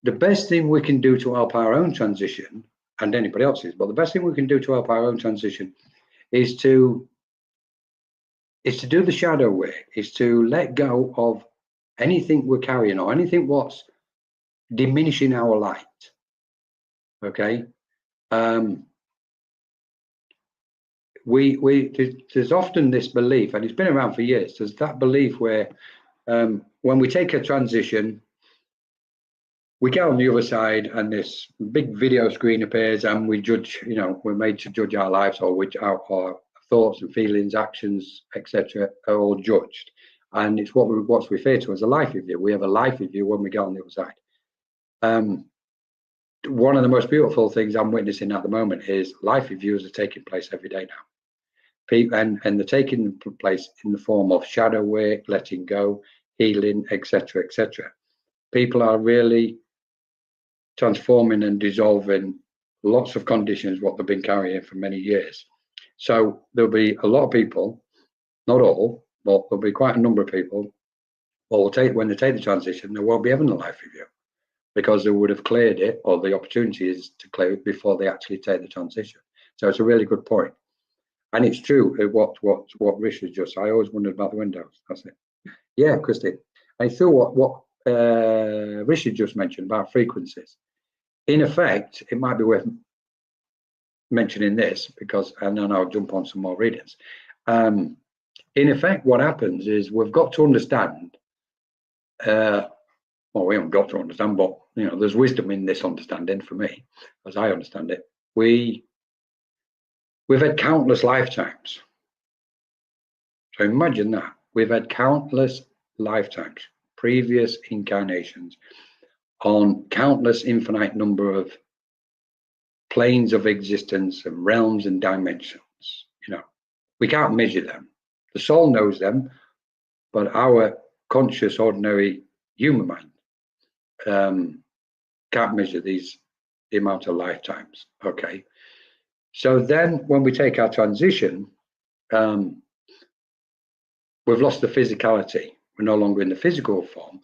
the best thing we can do to help our own transition, and anybody else's, but the best thing we can do to help our own transition is to do the shadow work, is to let go of anything we're carrying or anything what's diminishing our light. Okay. There's often this belief, and it's been around for years, there's that belief where when we take a transition, we get on the other side and this big video screen appears and we judge, you know, we're made to judge our lives, or which our thoughts and feelings, actions, etc. are all judged. And it's what we refer to as a life review. We have a life review when we get on the other side. One of the most beautiful things I'm witnessing at the moment is life reviews are taking place every day now. People, and they're taking place in the form of shadow work, letting go, healing, etc., etc. People are really transforming and dissolving lots of conditions what they've been carrying for many years. So there'll be a lot of people, not all, but there'll be quite a number of people when they take the transition, they won't be having a life review because they would have cleared it, or the opportunity is to clear it before they actually take the transition. So it's a really good point. And it's true what Richard just, I always wondered about the windows. That's it. Yeah, Christine. I thought what Richard just mentioned about frequencies. In effect, it might be worth mentioning this because, and then I'll jump on some more readings. In effect, what happens is we've got to understand, well, we haven't got to understand, but you know, there's wisdom in this understanding for me, as I understand it. We've had countless lifetimes. So imagine that. We've had countless lifetimes, previous incarnations, on countless infinite number of planes of existence and realms and dimensions. You know, we can't measure them. The soul knows them, but our conscious, ordinary human mind can't measure the amount of lifetimes. Okay. So then when we take our transition, we've lost the physicality. We're no longer in the physical form.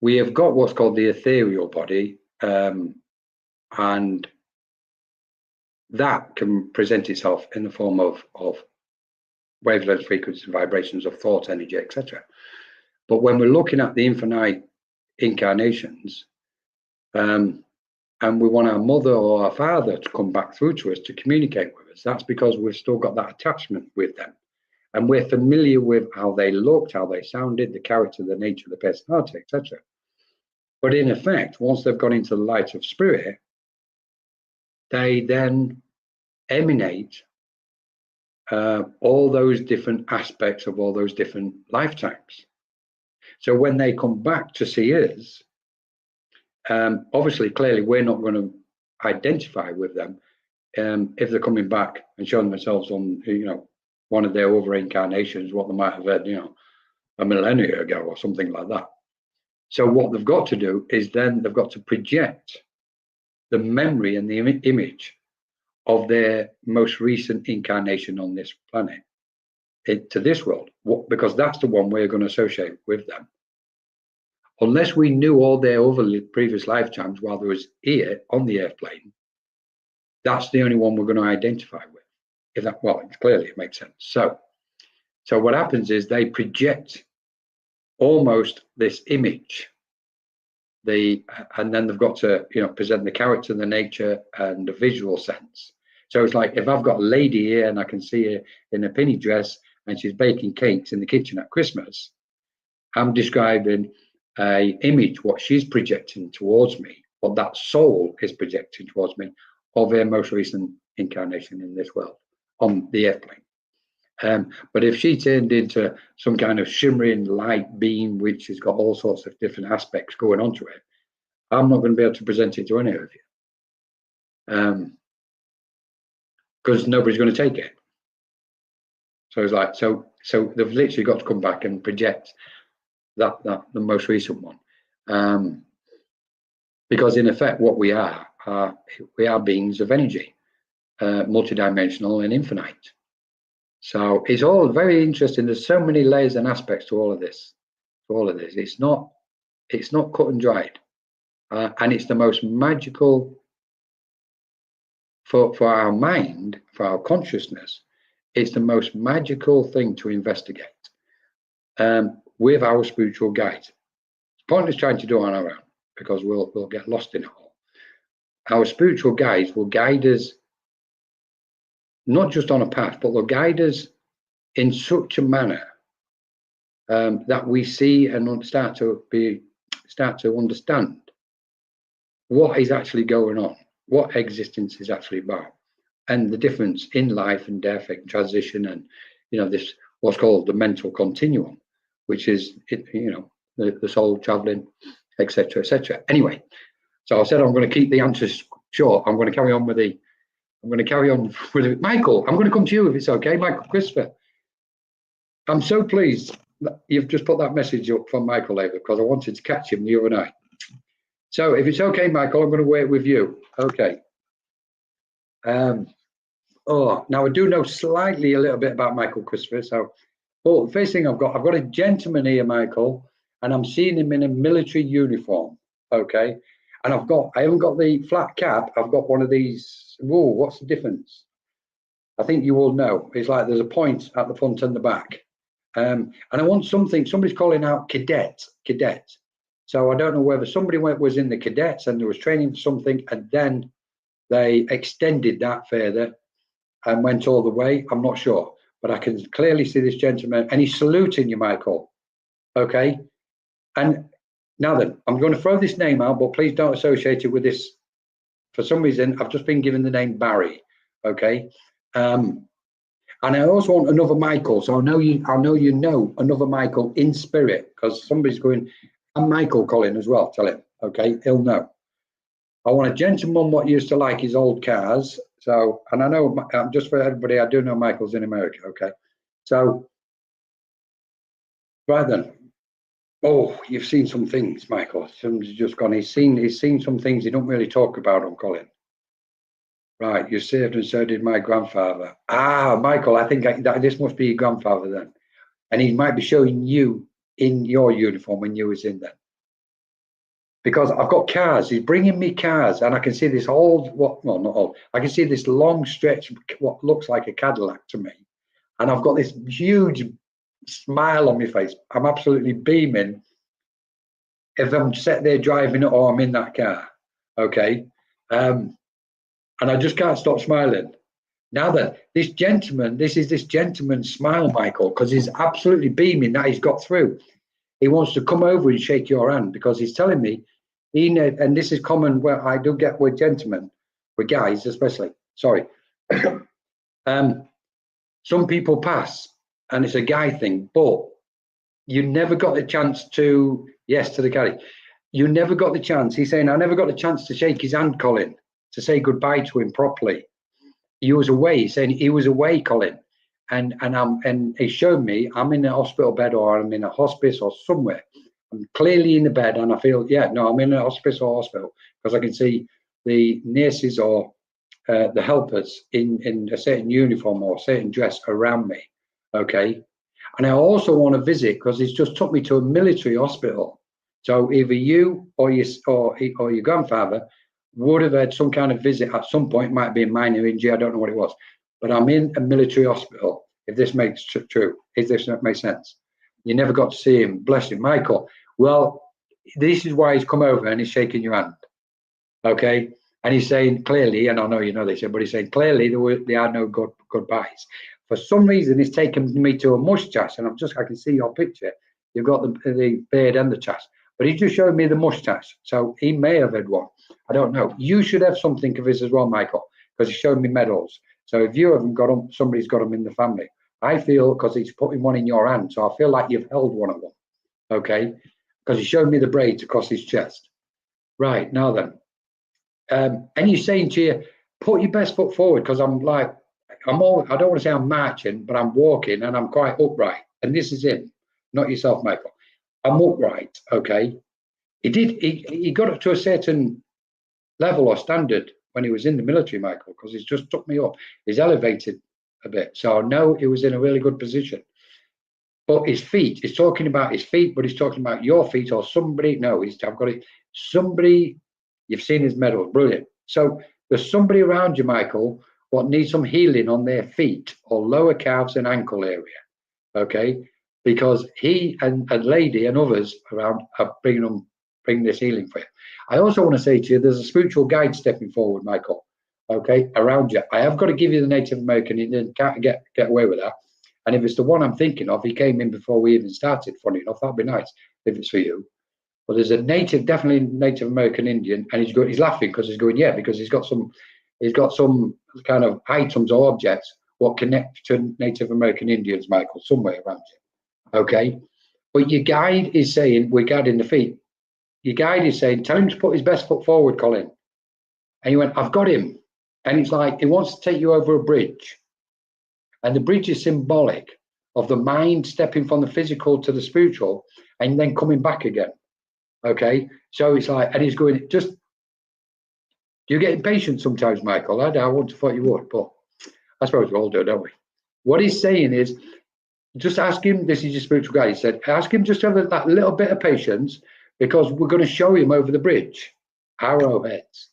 We have got what's called the ethereal body, and that can present itself in the form of wavelengths, frequencies, vibrations of thought, energy, etc. But when we're looking at the infinite incarnations, and we want our mother or our father to come back through to us to communicate with us, that's because we've still got that attachment with them. And we're familiar with how they looked, how they sounded, the character, the nature, the personality, etc. But in effect, once they've gone into the light of spirit, they then emanate all those different aspects of all those different lifetimes. So when they come back to see us, obviously, clearly, we're not going to identify with them if they're coming back and showing themselves on, you know, one of their other incarnations, what they might have had, you know, a millennia ago or something like that. So what they've got to do is then they've got to project the memory and the image of their most recent incarnation on this planet to this world, because that's the one we're going to associate with them. Unless we knew all their other previous lifetimes while they was here on the airplane, that's the only one we're going to identify with. If that, well, clearly it makes sense. So what happens is they project almost this image, and then they've got to, you know, present the character, the nature, and the visual sense. So it's like if I've got a lady here and I can see her in a pinny dress and she's baking cakes in the kitchen at Christmas, I'm describing a image what she's projecting towards me what that soul is projecting towards me of their most recent incarnation in this world on the airplane. But if she turned into some kind of shimmering light beam, which has got all sorts of different aspects going on to it, I'm not going to be able to present it to any of you, because nobody's going to take it. So it's like, so they've literally got to come back and project that the most recent one, because in effect, what we are beings of energy, multidimensional and infinite. So it's all very interesting. There's so many layers and aspects to all of this. It's not cut and dried, and it's the most magical for our mind, for our consciousness. It's the most magical thing to investigate with our spiritual guides. It's pointless trying to do it on our own, because we'll get lost in it all. Our spiritual guides will guide us not just on a path, but they'll guide us in such a manner that we see and start to understand what is actually going on, what existence is actually about, and the difference in life and death and transition, and this what's called the mental continuum, which is the soul traveling, etc., etc. Anyway, so I said I'm going to keep the answers short. I'm going to carry on with it. Michael, I'm going to come to you if it's okay. Michael Christopher, I'm so pleased that you've just put that message up from Michael over, because I wanted to catch him the other night. So if it's okay, Michael, I'm going to wait with you. Okay. Now I do know slightly a little bit about Michael Christopher. So, the first thing I've got a gentleman here, Michael, and I'm seeing him in a military uniform. Okay. And I haven't got the flat cap. I've got one of these. Whoa, what's the difference? I think you all know. It's like there's a point at the front and the back. And I want somebody's calling out cadet. So I don't know whether somebody was in the cadets and there was training for something, and then they extended that further and went all the way. I'm not sure, but I can clearly see this gentleman, and he's saluting you, Michael. Okay. And now then, I'm going to throw this name out, but please don't associate it with this. For some reason, I've just been given the name Barry. Okay. And I also want another Michael. So I know you know another Michael in spirit, because somebody's going, I'm Michael Colin as well. Tell him. Okay. He'll know. I want a gentleman what used to like his old cars. So, and I know, just for everybody, I do know Michael's in America. Okay. So, right then. Oh, you've seen some things, Michael. Somebody's just gone. He's seen some things he don't really talk about on Colin. Right, you saved, and so did my grandfather. Ah, Michael, I think this must be your grandfather then. And he might be showing you in your uniform when you was in there. Because I've got cars, he's bringing me cars, and I can see this I can see this long stretch, what looks like a Cadillac to me. And I've got this huge smile on my face. I'm absolutely beaming if I'm sat there driving it or I'm in that car. Okay. And I just can't stop smiling. Now that this is this gentleman's smile, Michael, because he's absolutely beaming that he's got through. He wants to come over and shake your hand, because he's telling me, and this is common where I do get with gentlemen, with guys especially, sorry. Some people pass, and it's a guy thing, but you never got the chance to, yes, to the guy. You never got the chance. He's saying, I never got the chance to shake his hand, Colin, to say goodbye to him properly. He was away. He's saying he was away, Colin, and he showed me I'm in a hospital bed, or I'm in a hospice or somewhere. I'm clearly in the bed, and I feel, I'm in a hospice or hospital, because I can see the nurses or the helpers in a certain uniform or certain dress around me. Okay, and I also want to visit, because he's just took me to a military hospital. So either you or your grandfather would have had some kind of visit at some point. Might be a minor injury, I don't know what it was, but I'm in a military hospital. If this makes true, if this makes sense, you never got to see him. Bless him, Michael. Well, this is why he's come over and he's shaking your hand. Okay, and he's saying clearly, and I know you know this, but he's saying clearly there are no goodbyes. For some reason, it's taken me to a mustache, and I can see your picture. You've got the beard and the chest. but he just showed me the mustache. So he may have had one. I don't know. You should have something of his as well, Michael, because he showed me medals. So if you haven't got them, somebody's got them in the family. I feel, because he's putting one in your hand, so I feel like you've held one of them, okay? Because he showed me the braids across his chest. Right, now then. And he's saying to you, put your best foot forward, because I'm like, I don't want to say I'm marching, but I'm walking and I'm quite upright. And this is him, not yourself, Michael. I'm upright, okay? He got up to a certain level or standard when he was in the military, Michael, because he's just took me up. He's elevated a bit. So I know he was in a really good position. But his feet, he's talking about his feet, but he's talking about your feet or somebody. No, I've got it. Somebody, you've seen his medal, brilliant. So there's somebody around you, Michael, what needs some healing on their feet or lower calves and ankle area, okay? Because he and a lady and others around are bringing this healing for you. I also want to say to you, there's a spiritual guide stepping forward, Michael, okay, around you. I have got to give you the Native American Indian, can't get away with that. And if it's the one I'm thinking of, he came in before we even started, funny enough, that'd be nice if it's for you. But there's a definitely Native American Indian, and he's laughing because he's going, yeah, because he's got some kind of items or objects what connect to Native American Indians, Michael, somewhere around you. Okay. But your guide is saying, we're guiding the feet. Your guide is saying, tell him to put his best foot forward, Colin. And he went, I've got him. And it's like, he wants to take you over a bridge. And the bridge is symbolic of the mind stepping from the physical to the spiritual and then coming back again. Okay. So it's like, and he's going, just, you get impatient sometimes, Michael. I wouldn't have thought you would, but I suppose we all do, don't we? What he's saying is, just ask him, this is your spiritual guide, he said, ask him just to have that little bit of patience because we're going to show him over the bridge. Arrowheads.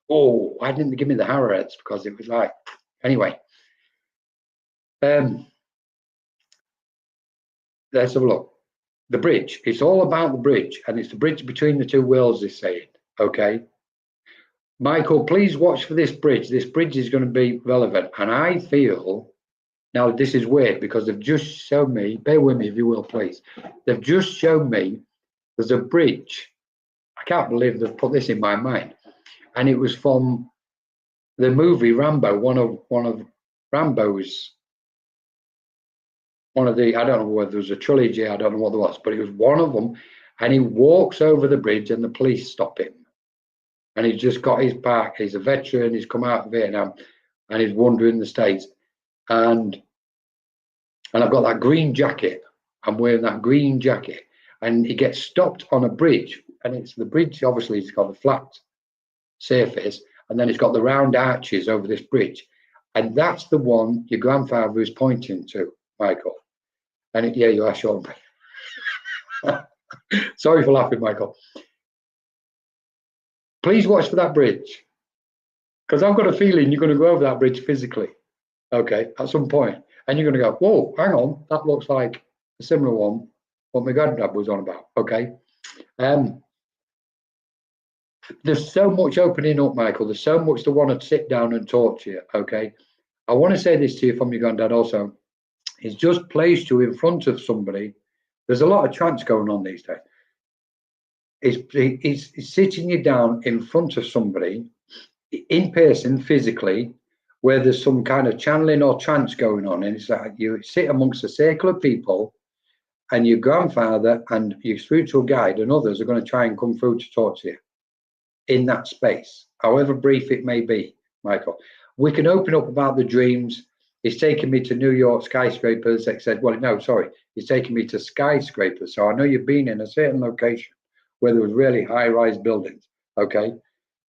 Oh, why didn't they give me the arrowheads? Because it was like, anyway. Let's have a look. The bridge. It's all about the bridge, and it's the bridge between the two worlds, he's saying. Okay. Michael, please watch for this bridge. This bridge is going to be relevant. And I feel, now this is weird because they've just shown me, bear with me if you will, please. They've just shown me there's a bridge. I can't believe they've put this in my mind. And it was from the movie Rambo, one of Rambo's, I don't know whether there was a trilogy, I don't know what there was, but it was one of them. And he walks over the bridge and the police stop him. And he's just got his back. He's a veteran. He's come out of Vietnam and he's wandering the States. And I've got that green jacket. I'm wearing that green jacket. And he gets stopped on a bridge. And it's the bridge, obviously, it's got the flat surface. And then it's got the round arches over this bridge. And that's the one your grandfather is pointing to, Michael. And yeah, you are showing me. Sorry for laughing, Michael. Please watch for that bridge. Because I've got a feeling you're going to go over that bridge physically. Okay, at some point. And you're going to go, whoa, hang on. That looks like a similar one, what my granddad was on about. Okay. There's so much opening up, Michael. There's so much to want to sit down and talk to you. Okay. I want to say this to you from your granddad also. He's just placed you in front of somebody. There's a lot of trance going on these days. He's sitting you down in front of somebody in person, physically, where there's some kind of channeling or trance going on. And it's like you sit amongst a circle of people and your grandfather and your spiritual guide and others are going to try and come through to talk to you in that space, however brief it may be, Michael. We can open up about the dreams. He's taken me to New York skyscrapers. They said, well, no, sorry. He's taken me to skyscrapers. So I know you've been in a certain location where there was really high-rise buildings, okay?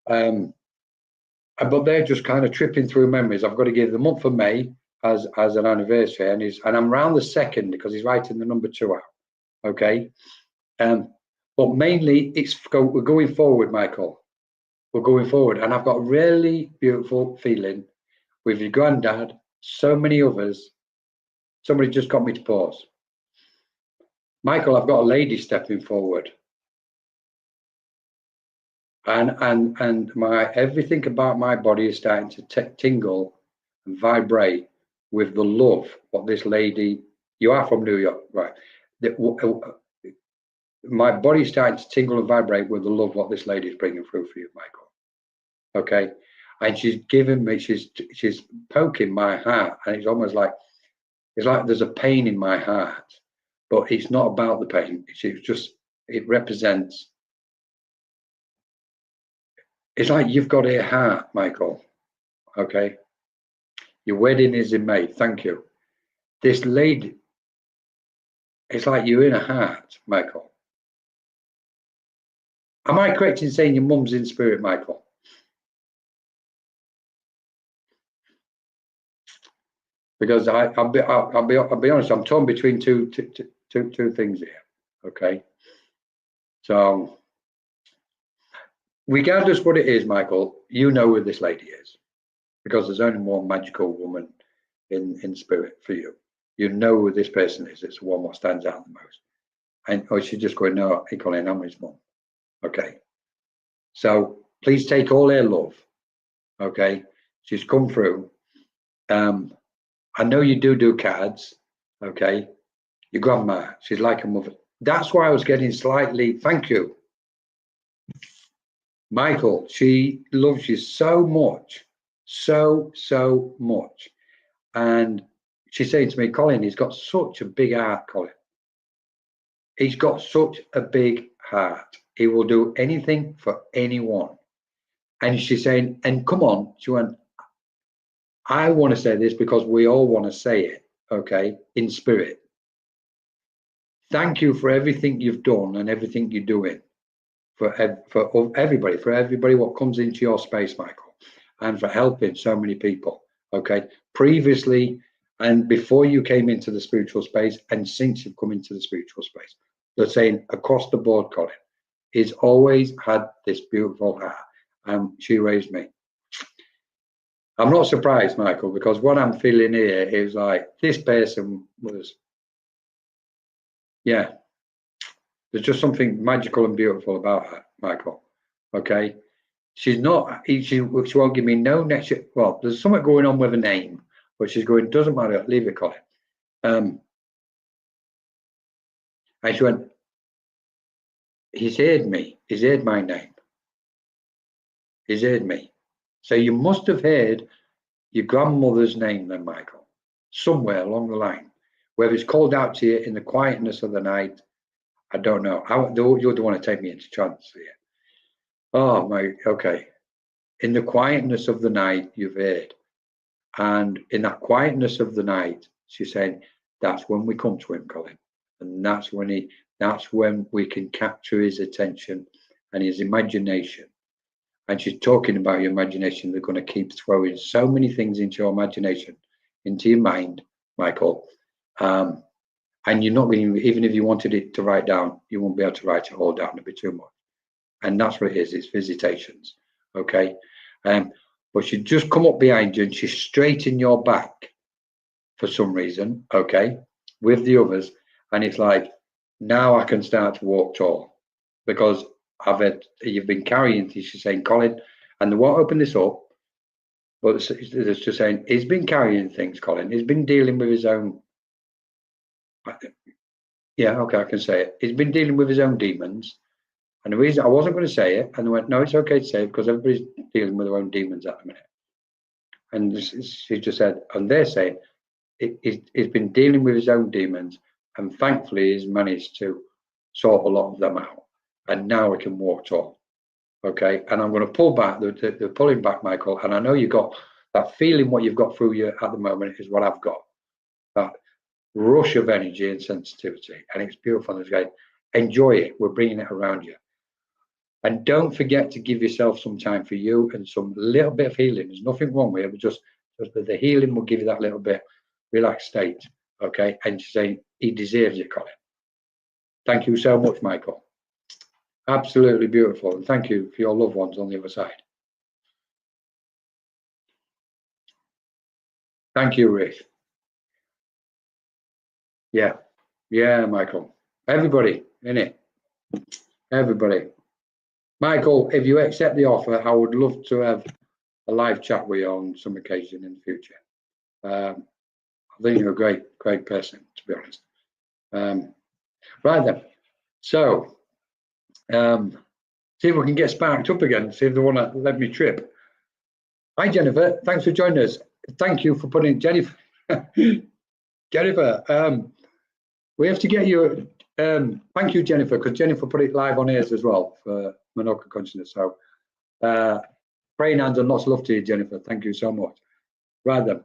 But they're just kind of tripping through memories. I've got to give the month of May as an anniversary, and I'm around the 2nd because he's writing the number 2 out, okay? But mainly we're going forward, Michael. We're going forward, and I've got a really beautiful feeling with your granddad, so many others. Somebody just got me to pause. Michael, I've got a lady stepping forward. And my everything about my body is starting to tingle and vibrate with the love what this lady, you are from New York, right? my body's starting to tingle and vibrate with the love what this lady's bringing through for you, Michael. Okay, and she's giving me, she's poking my heart, and it's almost like there's a pain in my heart, but it's not about the pain. It's just, it represents. It's like you've got a heart, Michael. Okay, your wedding is in May. Thank you. This lady, it's like you're in a heart, Michael. Am I correct in saying your mum's in spirit, Michael? Because I'll be honest, I'm torn between two things here. Okay, so regardless what it is, Michael, you know who this lady is, because there's only one magical woman in spirit for you. You know who this person is. It's the one that stands out the most. And she's just going, no, Colin, I'm his mum. Okay. So please take all her love. Okay. She's come through. I know you do cards. Okay. Your grandma, she's like a mother. That's why I was getting slightly, thank you. Michael, she loves you so much. So much. And she's saying to me, Colin, he's got such a big heart, Colin. He's got such a big heart. He will do anything for anyone. And she's saying, and come on, she went, I want to say this because we all want to say it, okay, in spirit. Thank you for everything you've done and everything you're doing for everybody what comes into your space, Michael, and for helping so many people, okay, previously and before you came into the spiritual space and since you've come into the spiritual space. They're saying across the board, Colin, he's always had this beautiful heart, and she raised me. I'm not surprised, Michael, because what I'm feeling here is like this person was, yeah, there's just something magical and beautiful about her, Michael. Okay, she's not. She won't give me no next. Well, there's something going on with a name, but she's going. Doesn't matter. Leave it, Colin. And she went. He's heard me. He's heard my name. He's heard me. So you must have heard your grandmother's name, then, Michael, somewhere along the line, whether it's called out to you in the quietness of the night. I don't know. You're the one to take me into trance here. Oh my, okay. In the quietness of the night, you've heard. And in that quietness of the night, she's saying, that's when we come to him, Colin. And that's when we can capture his attention and his imagination. And she's talking about your imagination. They're going to keep throwing so many things into your imagination, into your mind, Michael. And you're not going to, even if you wanted it to write down, you won't be able to write it all down. It'd be too much. And that's what it is. It's visitations. Okay. But she'd just come up behind you and she's straight in your back for some reason. Okay. With the others. And it's like, now I can start to walk tall because you've been carrying things. She's saying, Colin, and they won't open this up, but it's just saying, he's been carrying things, Colin. He's been dealing with his own. Yeah, okay, I can say it. He's been dealing with his own demons. And the reason I wasn't going to say it, and they went, no, it's okay to say it because everybody's dealing with their own demons at the minute. And she just said, and they're saying, he's been dealing with his own demons, and thankfully he's managed to sort a lot of them out. And now we can walk tall. Okay, and I'm going to pull back, they're pulling back, Michael, and I know you got that feeling. What you've got through you at the moment is what I've got. That rush of energy and sensitivity, and it's beautiful. It's great. Enjoy it. We're bringing it around you. And don't forget to give yourself some time for you and some little bit of healing. There's nothing wrong with it, but just the healing will give you that little bit relaxed state. Okay. And she's saying he deserves it, Colin. Thank you so much, Michael. Absolutely beautiful. And thank you for your loved ones on the other side. Thank you, Rick. Yeah. Yeah, Michael. Everybody in it. Everybody. Michael, if you accept the offer, I would love to have a live chat with you on some occasion in the future. I think you're a great person, to be honest. Right then. So, see if we can get sparked up again, see if they want to let me trip. Hi, Jennifer. Thanks for joining us. Thank you for putting Jennifer. Jennifer, we have to get you. Thank you, Jennifer, because Jennifer put it live on ears as well for Menorca Consciousness. So, praying hands and lots of love to you, Jennifer. Thank you so much. Right then.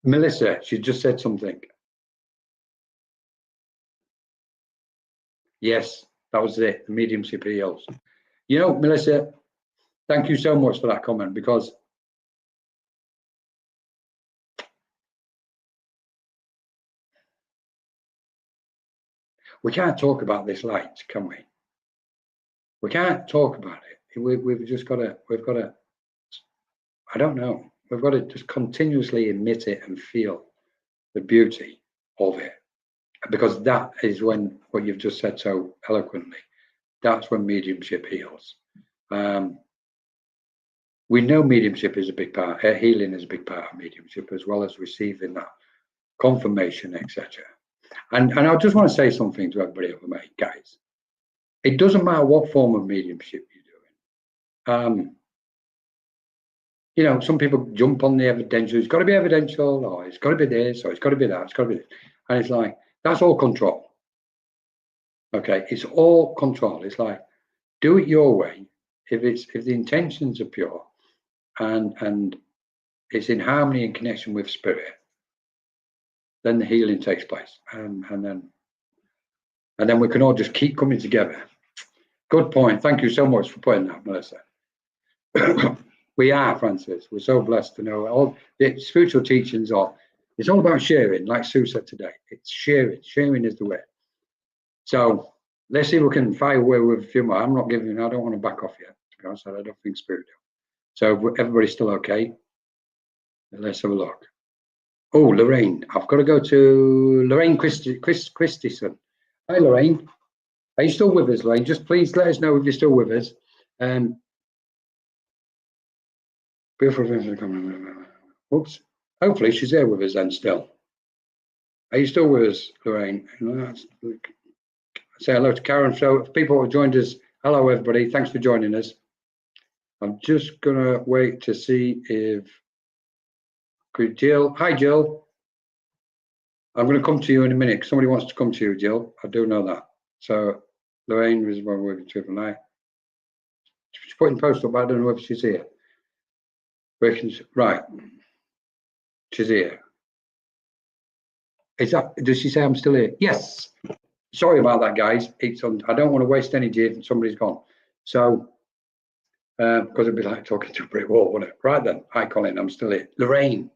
Melissa, she just said something. Yes, that was it, the mediumship heals. You know, Melissa, thank you so much for that comment, because we can't talk about this light, can we? We can't talk about it. We've just got to, I don't know, we've got to just continuously emit it and feel the beauty of it. Because that is when, what you've just said so eloquently, that's when mediumship heals. We know mediumship is a big part, healing is a big part of mediumship, as well as receiving that confirmation, etc. And I just want to say something to everybody over me, guys. It doesn't matter what form of mediumship you're doing. You know, some people jump on the evidential. It's got to be evidential, or it's got to be this, or it's got to be that. It's got to be this. And it's like, that's all control. Okay, it's all control. It's like, do it your way. If the intentions are pure, and it's in harmony and connection with spirit, then the healing takes place, and then we can all just keep coming together. Good point. Thank you so much for putting that, Melissa. We are, Francis. We're so blessed to know all the spiritual teachings are. It's all about sharing, like Sue said today. It's sharing. Sharing is the way. So let's see if we can fire away with a few more. I'm not giving. I don't want to back off yet, to be honest. I don't think spirit do. So everybody's still okay. Let's have a look. Oh, Lorraine. I've got to go to Lorraine Christison. Hi, Lorraine. Are you still with us, Lorraine? Just please let us know if you're still with us. Oops. Hopefully she's there with us then still. Are you still with us, Lorraine? Say hello to Karen. So if people have joined us, hello everybody. Thanks for joining us. I'm just gonna wait to see if Jill. Hi, Jill. I'm going to come to you in a minute. Somebody wants to come to you, Jill. I do know that. So Lorraine is one working to tonight. She's putting post up, but I don't know if she's here. Right. She's here. Is that? Does she say I'm still here? Yes. Sorry about that, guys. It's on. I don't want to waste energy if somebody's gone. So, because it'd be like talking to a brick wall, wouldn't it? Right then. Hi, Colin. I'm still here. Lorraine.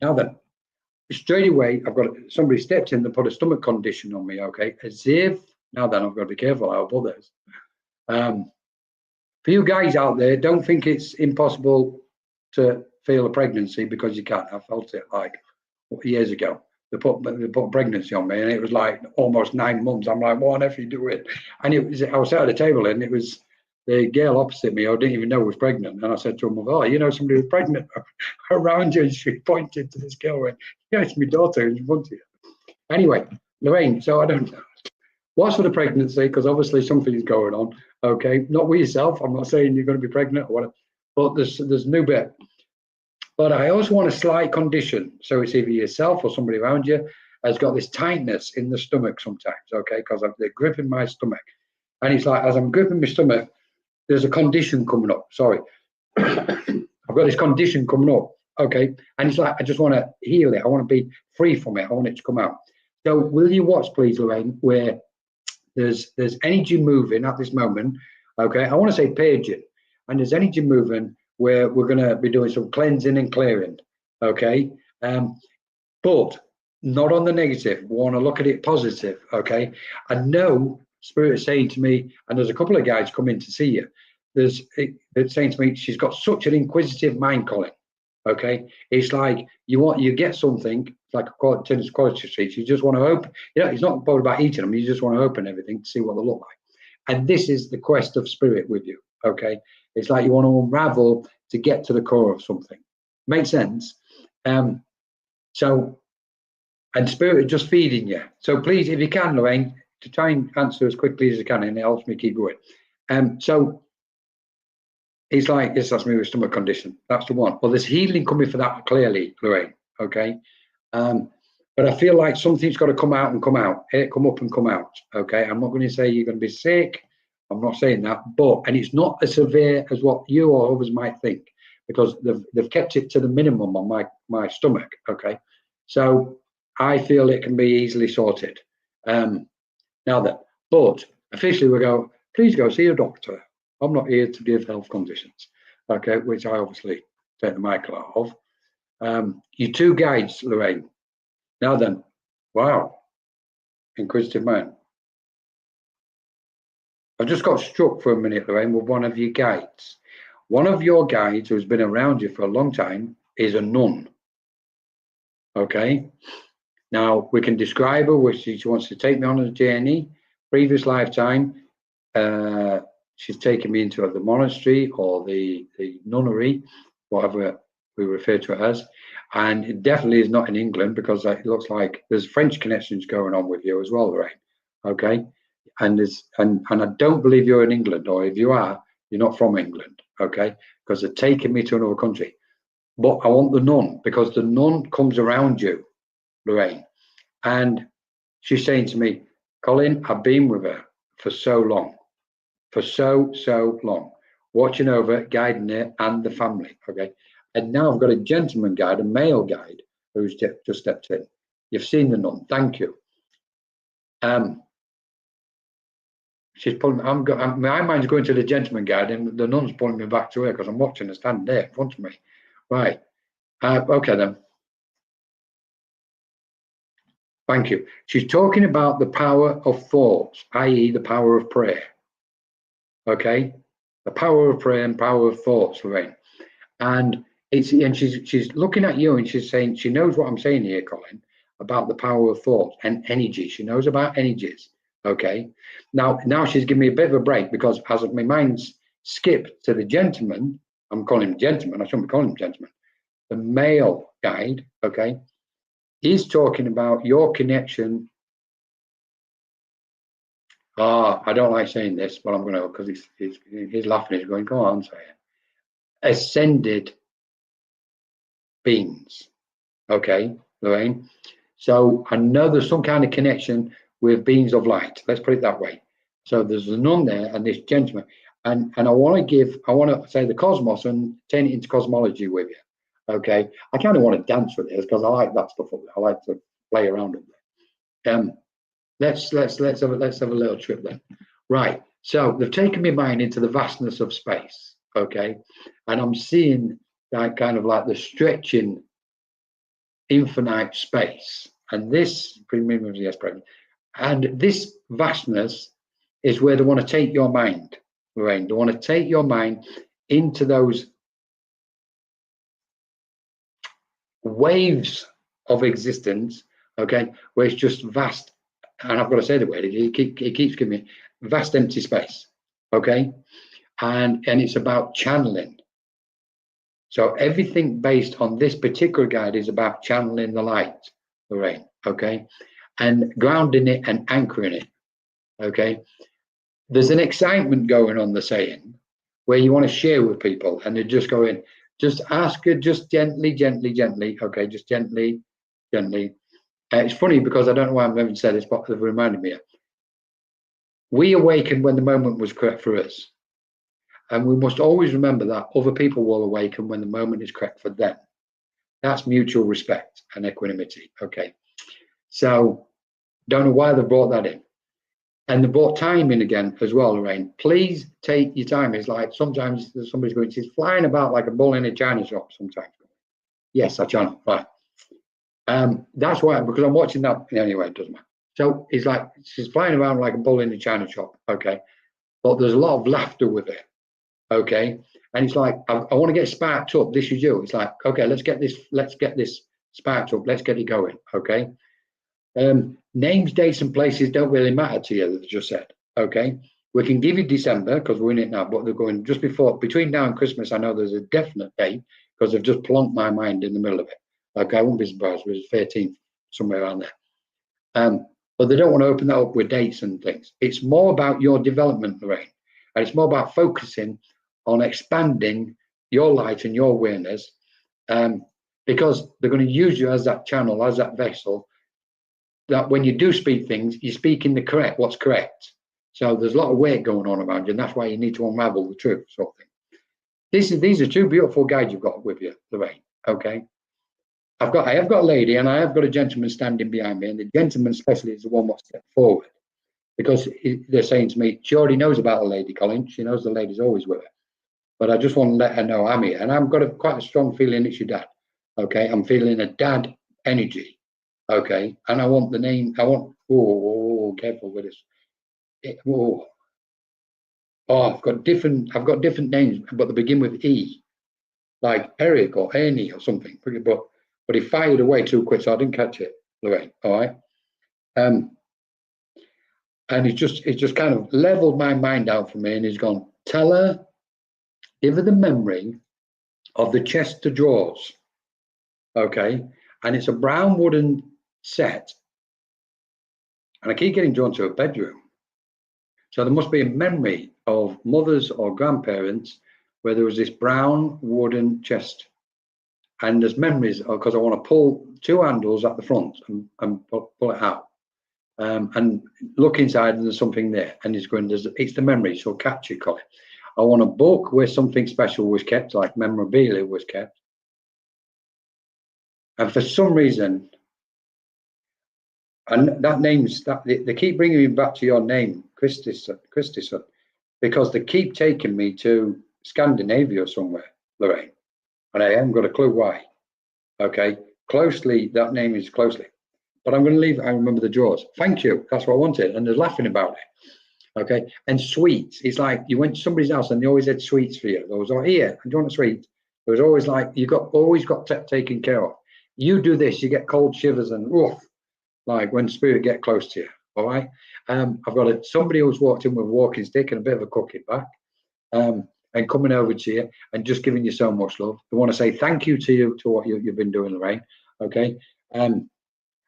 Now then. Straight away, I've got somebody stepped in and put a stomach condition on me. Okay, as if now then I've got to be careful. I'll put this. For you guys out there, don't think it's impossible to feel a pregnancy, because you can't. I felt it like years ago. They put pregnancy on me, and it was like almost 9 months. I'm like, what on earth are you doing? And it was, I was sat at the table, and it was the girl opposite me, I didn't even know was pregnant. And I said to her, oh, you know, somebody was pregnant around you. And she pointed to this girl and went, yeah, it's my daughter in front of you. Anyway, Lorraine, so I don't know. What's for the pregnancy? Because obviously something's going on. Okay, not with yourself. I'm not saying you're going to be pregnant or whatever, but there's a new bit. But I also want a slight condition. So it's either yourself or somebody around you has got this tightness in the stomach sometimes, okay, because they're gripping my stomach. And it's like, as I'm gripping my stomach, there's a condition coming up. Sorry. I've got this condition coming up. Okay. And it's like, I just want to heal it. I want to be free from it. I want it to come out. So will you watch, please, Lorraine, where there's energy moving at this moment. Okay. I want to say paging. And there's energy moving where we're going to be doing some cleansing and clearing. Okay. But not on the negative. We want to look at it positive. Okay. I know Spirit is saying to me, and there's a couple of guys coming to see you. They're saying to me, she's got such an inquisitive mind, Colin. Okay, it's like you get something like a tennis quality street. You just want to open. You know, it's not about eating them. You just want to open everything to see what they look like. And this is the quest of Spirit with you. Okay, it's like you want to unravel to get to the core of something. Makes sense. So and Spirit is just feeding you. So please, if you can, Lorraine, to try and answer as quickly as you can, and it helps me keep going. So it's like this, that's me with stomach condition. That's the one. Well, there's healing coming for that clearly, Lorraine. Okay. But I feel like something's got to come out and come out. Come up and come out. Okay. I'm not going to say you're going to be sick. I'm not saying that, and it's not as severe as what you or others might think, because they've kept it to the minimum on my stomach. Okay. So I feel it can be easily sorted. Now that, but officially we go, please go see a doctor. I'm not here to give health conditions. Okay, which I obviously take the mic out of. Your two guides, Lorraine. Now then, wow, inquisitive man. I just got struck for a minute, Lorraine, with one of your guides. One of your guides who's been around you for a long time is a nun. Okay. Now we can describe her, which she wants to take me on a journey. Previous lifetime, she's taken me into the monastery or the nunnery, whatever we refer to it as. And it definitely is not in England, because it looks like there's French connections going on with you as well, Lorraine. Okay. And I don't believe you're in England, or if you are, you're not from England. Okay. Because they're taking me to another country. But I want the nun, because the nun comes around you, Lorraine. And she's saying to me, Colin, I've been with her for so long. For so long. Watching over, guiding her and the family. Okay. And now I've got a gentleman guide, a male guide, who's just stepped in. You've seen the nun. Thank you. She's pulling. My mind's going to the gentleman guide, and the nun's pulling me back to her because I'm watching her stand there in front of me. Right. Okay then. Thank you. She's talking about the power of thoughts, i.e., the power of prayer. Okay, the power of prayer and power of thoughts, Lorraine. And she's looking at you and she's saying she knows what I'm saying here, Colin, about the power of thoughts and energy. She knows about energies. Okay. Now she's giving me a bit of a break, because as my mind's skipped to the gentleman, I'm calling him gentleman. I shouldn't be calling him gentleman. The male guide. Okay. He's talking about your connection. I don't like saying this, but I'm going to, because he's laughing. He's going, go on, say it. Ascended beings. Okay, Lorraine. So I know there's some kind of connection with beings of light. Let's put it that way. So there's a nun there and this gentleman. And I want to say the cosmos and turn it into cosmology with you. Okay. I kind of want to dance with this because I like that stuff. I like to play around with it. Let's have a little trip then. Right. So they've taken my mind into the vastness of space. Okay. And I'm seeing that kind of like the stretching infinite space. And this and this vastness is where they want to take your mind, Lorraine. They want to take your mind into those waves of existence, okay, where it's just vast. And I've got to say the word, it keeps giving me vast empty space, okay? And it's about channeling. So everything based on this particular guide is about channeling the light, Lorraine, okay? And grounding it and anchoring it, okay? There's an excitement going on, the saying, where you want to share with people and they're just going, just ask her, just gently, okay, just gently. It's funny because I don't know why I've even said this, but they've reminded me. We awakened when the moment was correct for us. And we must always remember that other people will awaken when the moment is correct for them. That's mutual respect and equanimity. Okay. So don't know why they brought that in. And they brought time in again as well, Lorraine. Please take your time. It's like sometimes somebody's going, she's flying about like a bull in a china shop sometimes. Yes, I channel. Right. That's why, because I'm watching that anyway, it doesn't matter. So it's like she's flying around like a bull in a china shop. Okay. But there's a lot of laughter with it. Okay. And it's like, I want to get sparked up. This is you. It's like, okay, let's get this sparked up. Let's get it going. Okay. Names, dates, and places don't really matter to you, they just said. Okay. We can give you December because we're in it now, but they're going just between now and Christmas. I know there's a definite date because they've just plonked my mind in the middle of it. Okay. I won't be surprised if it's 13th somewhere around there. But they don't want to open that up with dates and things. It's more about your development, Lorraine, and it's more about focusing on expanding your light and your awareness, because they're going to use you as that channel, as that vessel, that when you do speak things, you're speaking what's correct. So there's a lot of weight going on around you, and that's why you need to unravel the truth, sort of thing. These are two beautiful guides you've got with you, Lorraine. Okay. I have got a lady and I have got a gentleman standing behind me, and the gentleman especially is the one that stepped forward, because they're saying to me, she already knows about the lady, Colin. She knows the lady's always with her. But I just want to let her know I'm here, and I've got quite a strong feeling it's your dad. Okay, I'm feeling a dad energy. Okay, and I want the name. I want. Careful with this. I've got different names, but they begin with E, like Eric or Ernie or something. But he fired away too quick, so I didn't catch it, Lorraine. All right. And it just kind of leveled my mind out for me, and he's gone, tell her, give her the memory of the chest of drawers. Okay. And it's a brown wooden set. And I keep getting drawn to a bedroom. So there must be a memory of mothers or grandparents where there was this brown wooden chest. And there's memories, because I want to pull two handles at the front and pull it out. And look inside, and there's something there. And it's the memory, so catch it, Colin. I want a book where something special was kept, like memorabilia was kept. And for some reason, and that name's that they keep bringing me back to your name, Christison, because they keep taking me to Scandinavia or somewhere, Lorraine, and I haven't got a clue why. Okay, closely, that name is closely, but I'm going to leave it. I remember the drawers. Thank you. That's what I wanted, and they're laughing about it. Okay, and sweets. It's like you went to somebody's house and they always had sweets for you. There was, here, do you want a sweet? It was always like always got taken care of. You do this, you get cold shivers and woof, like when spirit get close to you. All right. I've got somebody who's walked in with a walking stick and a bit of a cookie back, and coming over to you and just giving you so much love. I want to say thank you to you, to what you've been doing, Lorraine. Okay. And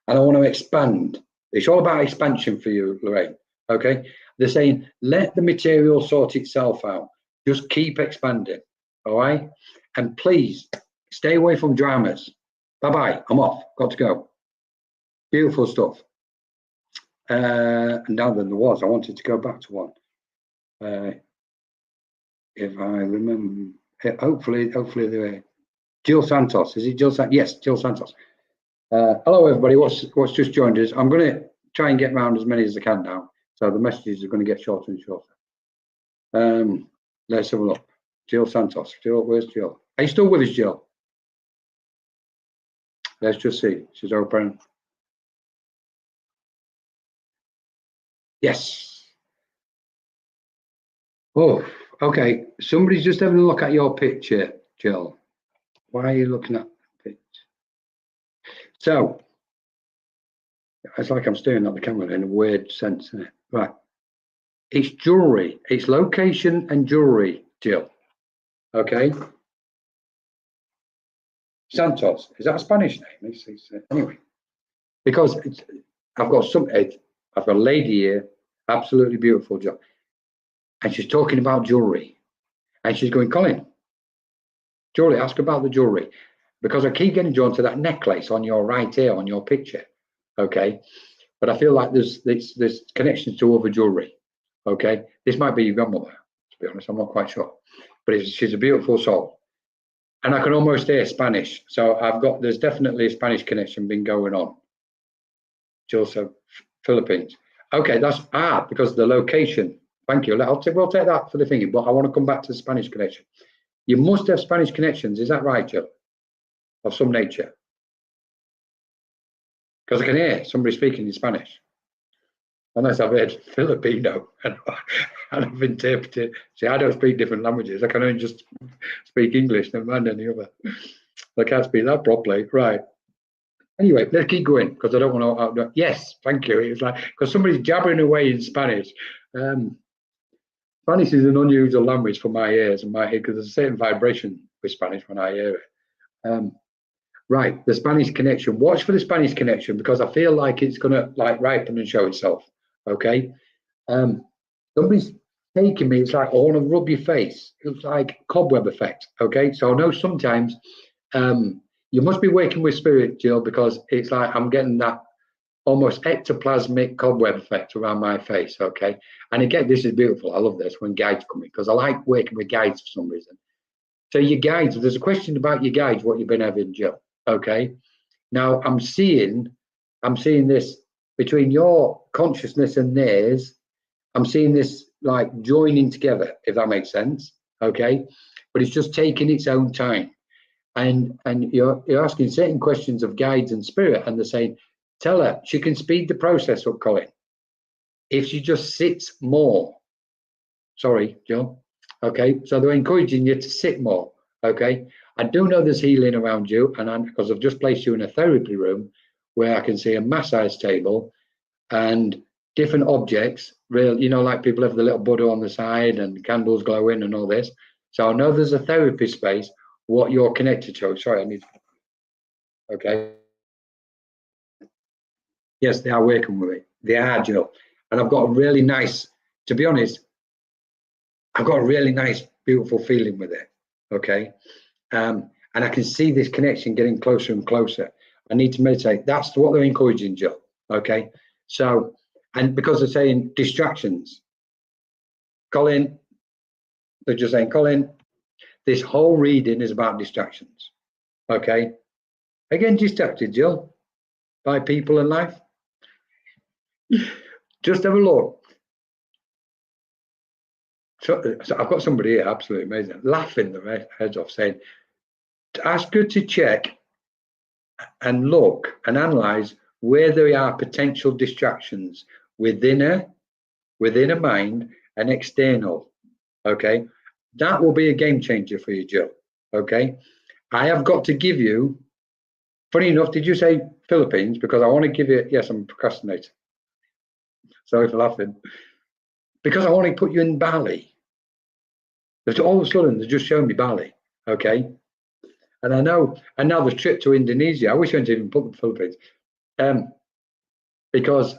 I want to expand. It's all about expansion for you, Lorraine. Okay. They're saying, let the material sort itself out. Just keep expanding. All right. And please stay away from dramas. Bye-bye. I'm off. Got to go. Beautiful stuff. And now then there was, I wanted to go back to one. If I remember, hopefully there. Jill Santos. Is it Jill Santos? Yes, Jill Santos. Hello, everybody. What's just joined us? I'm going to try and get around as many as I can now. So the messages are going to get shorter and shorter. Let's have a look. Jill Santos. Jill, where's Jill? Are you still with us, Jill? Let's just see. She's open. Yes. Oh, okay. Somebody's just having a look at your picture, Jill. Why are you looking at the picture? So, it's like I'm staring at the camera in a weird sense, isn't it? Right. It's jewelry. It's location and jewelry, Jill. Okay. Santos. Is that a Spanish name? Anyway, because I've got a lady here, absolutely beautiful, Jill. And she's talking about jewelry. And she's going, Colin, jewelry, ask about the jewelry. Because I keep getting drawn to that necklace on your right ear, on your picture. Okay. But I feel like there's connections to other jewelry. Okay. This might be your grandmother, to be honest. I'm not quite sure. But she's a beautiful soul. And I can almost hear Spanish. So there's definitely a Spanish connection been going on. Jill said Philippines. Okay, because the location. Thank you. We'll take that for the thingy, but I want to come back to the Spanish connection. You must have Spanish connections. Is that right, Jill? Of some nature? Because I can hear somebody speaking in Spanish. Unless I've heard Filipino and I've interpreted. See, I don't speak different languages. I can only just speak English, never mind any other. I can't speak that properly. Right. Anyway, let's keep going because I don't want to. Yes, thank you. It's like, because somebody's jabbering away in Spanish. Spanish is an unusual language for my ears and my head because there's a certain vibration with Spanish when I hear it. Right, the Spanish connection. Watch for the Spanish connection because I feel like it's gonna like ripen and show itself. Okay. Somebody's taking me. It's like I want to rub your face. It's like cobweb effect. Okay. So I know sometimes you must be working with spirit, Jill, because it's like I'm getting that almost ectoplasmic cobweb effect around my face. Okay. And again, this is beautiful. I love this when guides come in because I like working with guides for some reason. So your guides, there's a question about your guides, what you've been having, Jill. Okay. Now I'm seeing this between your consciousness and theirs. I'm seeing this like joining together, if that makes sense. Okay. But it's just taking its own time. And you're asking certain questions of guides and spirit, and they're saying, tell her she can speed the process up, Colin, if she just sits more. Sorry, Jill. Okay. So they're encouraging you to sit more. Okay. I do know there's healing around you, and because I've just placed you in a therapy room where I can see a massage table and different objects, real, like people have the little Buddha on the side and candles glowing and all this. So I know there's a therapy space, what you're connected to. Sorry, I need. Okay. Yes, they are working with it. They are, Jill. And I've got a really nice, to be honest, I've got a really nice, beautiful feeling with it. Okay. And I can see this connection getting closer and closer. I need to meditate. That's what they're encouraging, Jill. Okay. So, and because they're saying distractions, Colin, they're just saying, Colin, this whole reading is about distractions. Okay. Again, distracted, Jill, by people and life. Just have a look. So I've got somebody here, absolutely amazing, laughing their heads off, saying, ask her to check and look and analyze where there are potential distractions within her mind and external. Okay. That will be a game changer for you, Jill. Okay. I have got to give you, funny enough, did you say Philippines? Because I want to give you, yes, I'm procrastinating. Sorry for laughing. Because I want to put you in Bali. All of a sudden, they're just showing me Bali. Okay. And I know, and now the trip to Indonesia, I wish I hadn't even put the Philippines. Because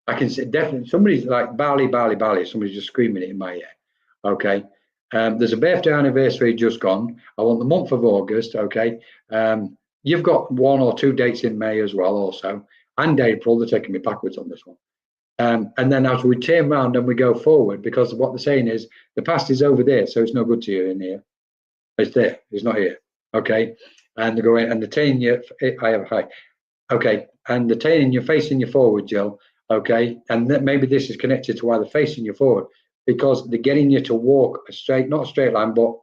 I can see definitely somebody's like Bali, somebody's just screaming it in my ear. Okay. There's a birthday anniversary just gone. I want the month of August. Okay. You've got 1 or 2 dates in May as well, also, and April. They're taking me backwards on this one. And then as we turn around and we go forward, because what they're saying is the past is over there, so it's no good to you in here. It's there. It's not here. Okay. And they're going and they're telling you, I have a high. Okay. And they're telling you facing you forward, Jill. Okay. And maybe this is connected to why they're facing you forward, because they're getting you to walk a straight, not a straight line, but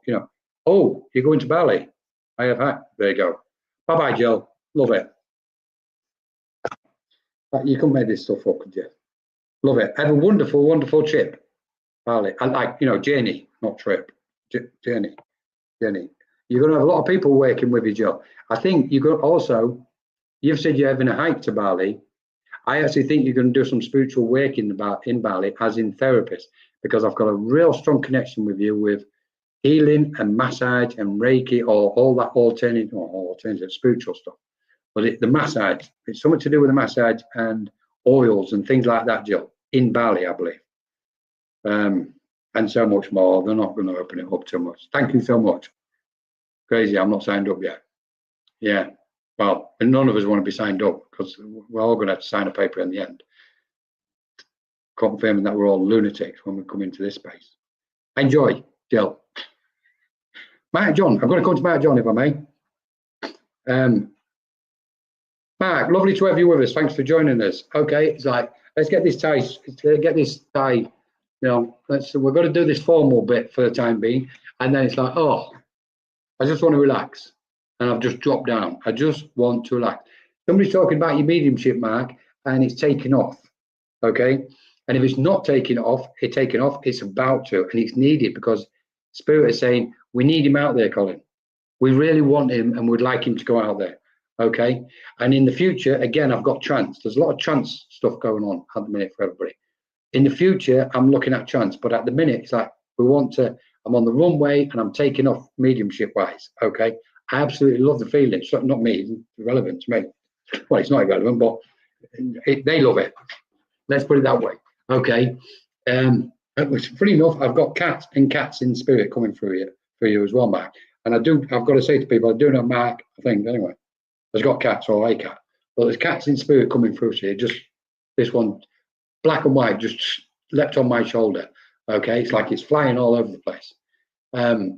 oh, you're going to Bali. I have high. There you go. Bye bye, Jill. Love it. You couldn't make this stuff up, could you? Love it. Have a wonderful, wonderful trip, Bali. And like, journey, not trip. Journey. You're going to have a lot of people working with you, Jill. I think you're going to also, you've said you're having a hike to Bali. I actually think you're going to do some spiritual work in Bali, as in therapist, because I've got a real strong connection with you with healing and massage and Reiki, or all that alternative spiritual stuff. But the massage, it's something to do with the massage and oils and things like that, Jill, in Bali, I believe. And so much more. They're not going to open it up too much. Thank you so much. Crazy, I'm not signed up yet. Yeah, well, and none of us want to be signed up because we're all going to have to sign a paper in the end, confirming that we're all lunatics when we come into this space. Enjoy, Jill. Mark John, I'm going to come to Mark John if I may. Mark, lovely to have you with us. Thanks for joining us. Okay, it's like, let's get this tie. We're going to do this formal bit for the time being, and then it's like, oh, I just want to relax, and I've just dropped down. I just want to relax. Somebody's talking about your mediumship, Mark, and it's taking off. Okay, and if it's not taking off, it's about to, and it's needed because Spirit is saying we need him out there, Colin. We really want him, and we'd like him to go out there. Okay, and in the future, again, I've got trance. There's a lot of trance stuff going on at the minute for everybody. In the future, I'm looking at trance, but at the minute, it's like I'm on the runway and I'm taking off mediumship wise. Okay, I absolutely love the feeling. So not me, it's irrelevant to me. Well, it's not irrelevant, but they love it. Let's put it that way. Okay. Funny enough, I've got cats in spirit coming through for you as well, Mark. And I've got to say to people, I do know Mark, I think, anyway, has got cats or a cat. But there's cats in spirit coming through here. Just this one, black and white, just leapt on my shoulder. Okay. It's like it's flying all over the place.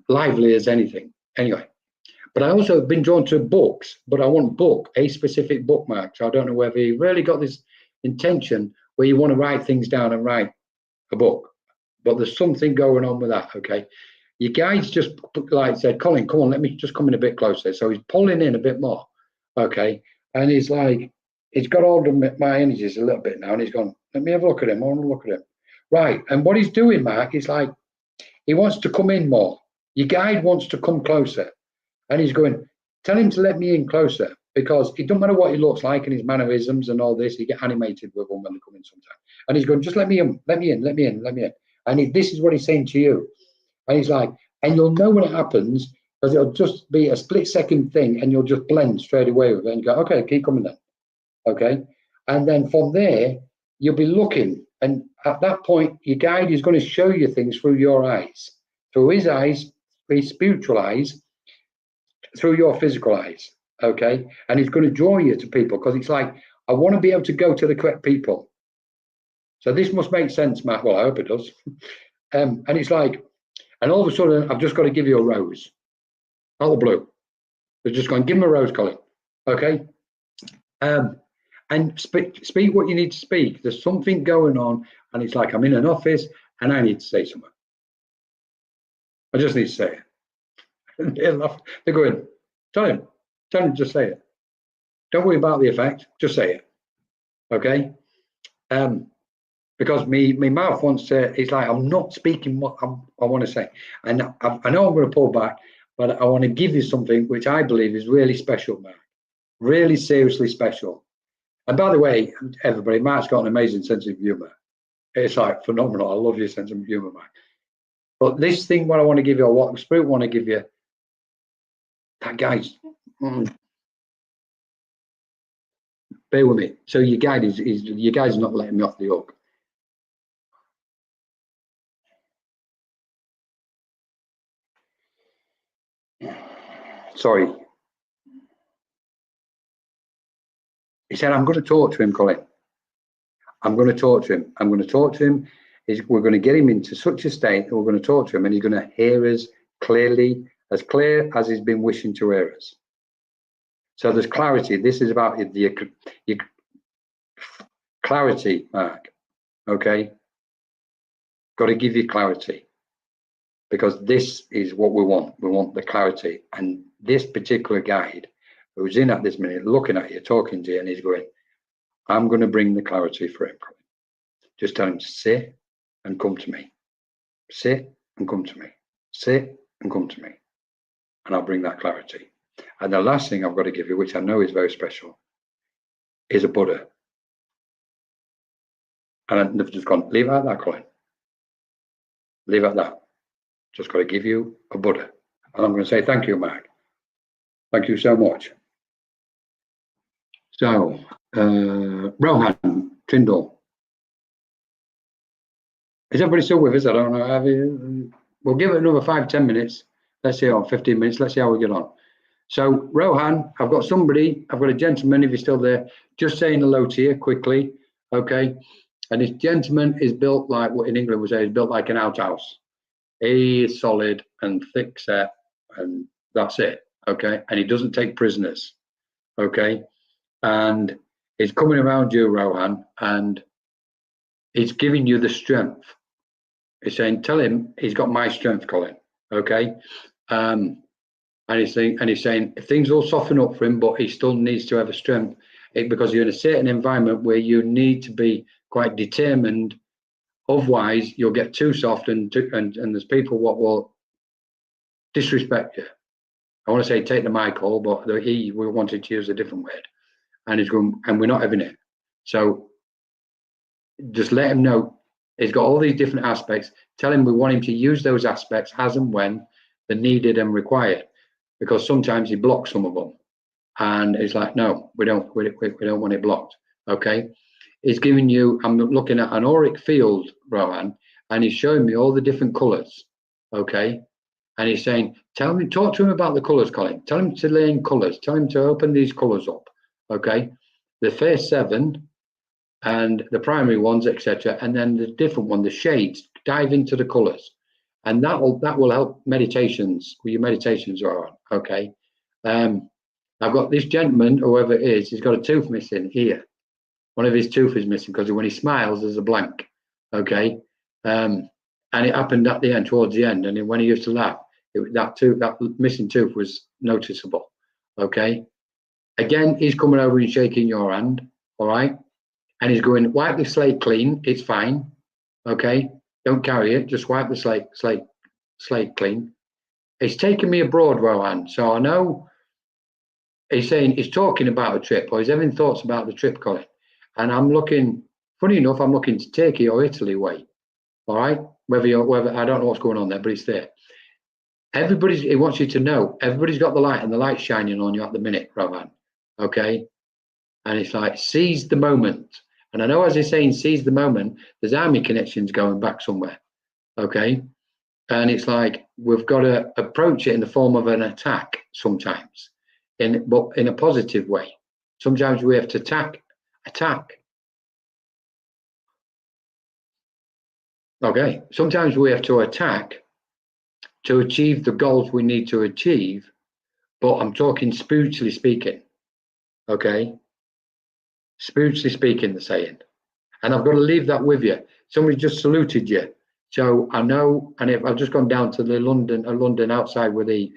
Lively as anything. Anyway. But I also have been drawn to books, but I want a specific bookmark. So I don't know whether you really got this intention where you want to write things down and write a book. But there's something going on with that, okay? Your guide's just like said, Colin, come on, let me just come in a bit closer. So he's pulling in a bit more, okay? And he's like, he's got hold of my energies a little bit now, and he's gone, let me have a look at him. I want to look at him. Right, and what he's doing, Mark, is like, he wants to come in more. Your guide wants to come closer. And he's going, tell him to let me in closer, because it don't matter what he looks like and his mannerisms and all this. He get animated with them when they come in sometimes. And he's going, just let me in, let me in, let me in, let me in. And this is what he's saying to you. And he's like, and you'll know when it happens, because it'll just be a split-second thing, and you'll just blend straight away with it. And you go, okay, keep coming then. Okay. And then from there, you'll be looking. And at that point, your guide is going to show you things through your eyes, through his eyes, his spiritual eyes, through your physical eyes, okay? And he's going to draw you to people, because it's like, I want to be able to go to the correct people. So this must make sense, Matt. Well, I hope it does. And it's like, and all of a sudden, I've just got to give you a rose, not a blue. They're just going, give him a rose, Colin, okay? And speak what you need to speak. There's something going on, and it's like, I'm in an office, and I need to say something. I just need to say it. They're going, tell him, just say it. Don't worry about the effect, just say it. Okay? Because my mouth wants to, it's like I'm not speaking what I want to say. And I know I'm going to pull back, but I want to give you something which I believe is really special, Mark. Really seriously special. And by the way, everybody, Mark's got an amazing sense of humor. It's like phenomenal. I love your sense of humor, Mark. But this thing, what I want to give you, or what the Spirit want to give you, that guy's, bear with me. So your guide your guide's not letting me off the hook. Sorry. He said, I'm going to talk to him, Colin. I'm going to talk to him. I'm going to talk to him. We're going to get him into such a state that we're going to talk to him, and he's going to hear us clearly, as clear as he's been wishing to hear us. So there's clarity. This is about your clarity, Mark. Okay? Got to give you clarity, because this is what we want. We want the clarity. And this particular guide who's in at this minute, looking at you, talking to you, and he's going, I'm going to bring the clarity for him. Just tell him to sit and come to me. Sit and come to me. Sit and come to me. And I'll bring that clarity. And the last thing I've got to give you, which I know is very special, is a Buddha. And they've just gone, leave it at that, Colin. Leave it at that. Just got to give you a Buddha. And I'm going to say, thank you, Mark. Thank you so much. So, Rohan Tyndall. Is everybody still with us? I don't know. We'll give it another 5-10 minutes. Let's see, or 15 minutes. Let's see how we get on. So, Rohan, I've got a gentleman, if you're still there, just saying hello to you quickly. Okay. And this gentleman is built like what in England we say is built like an outhouse. He is solid and thick set, and that's it. Okay. And he doesn't take prisoners. Okay. And he's coming around you, Rohan, and he's giving you the strength. He's saying, tell him he's got my strength, Colin. Okay. And he's saying, if things will soften up for him, but he still needs to have a strength, because you're in a certain environment where you need to be quite determined. Otherwise, you'll get too soft, and there's people what will disrespect you. I want to say take the mic all, but we wanted to use a different word, and he's going, and we're not having it. So just let him know he's got all these different aspects. Tell him we want him to use those aspects as and when they're needed and required. because sometimes he blocks some of them, and it's like, no, we don't want it blocked. Okay, he's giving you. I'm looking at an auric field, Rohan, and he's showing me all the different colours. Okay, and he's saying, talk to him about the colours, Colin. Tell him to lay in colours. Tell him to open these colours up. Okay, the first 7 and the primary ones, etc., and then the different one, the shades. Dive into the colours, and that will help meditations. Your meditations are on. Okay, I've got this gentleman, whoever it is, he's got a tooth missing here. One of his tooth is missing because when he smiles, there's a blank. Okay, and it happened at the end, towards the end, and when he used to laugh, that missing tooth was noticeable. Okay, again, he's coming over and shaking your hand. All right. And he's going, wipe the slate clean. It's fine. Okay. Don't carry it. Just wipe the slate clean. It's taken me abroad, Rohan. So I know he's saying he's talking about a trip, or he's having thoughts about the trip, Colin. And I'm looking, funny enough, I'm looking to Turkey or Italy way. All right. Whether I don't know what's going on there, but it's there. He wants you to know, everybody's got the light, and the light's shining on you at the minute, Rohan. Okay. And it's like, seize the moment. And I know as he's saying, seize the moment, there's army connections going back somewhere. Okay. And it's like, we've got to approach it in the form of an attack sometimes, but in a positive way. Sometimes we have to attack. Okay. Sometimes we have to attack to achieve the goals we need to achieve, but I'm talking spiritually speaking. Okay. Spiritually speaking, they're saying. And I've got to leave that with you. Somebody just saluted you. So I know, and I've just gone down to the London outside with the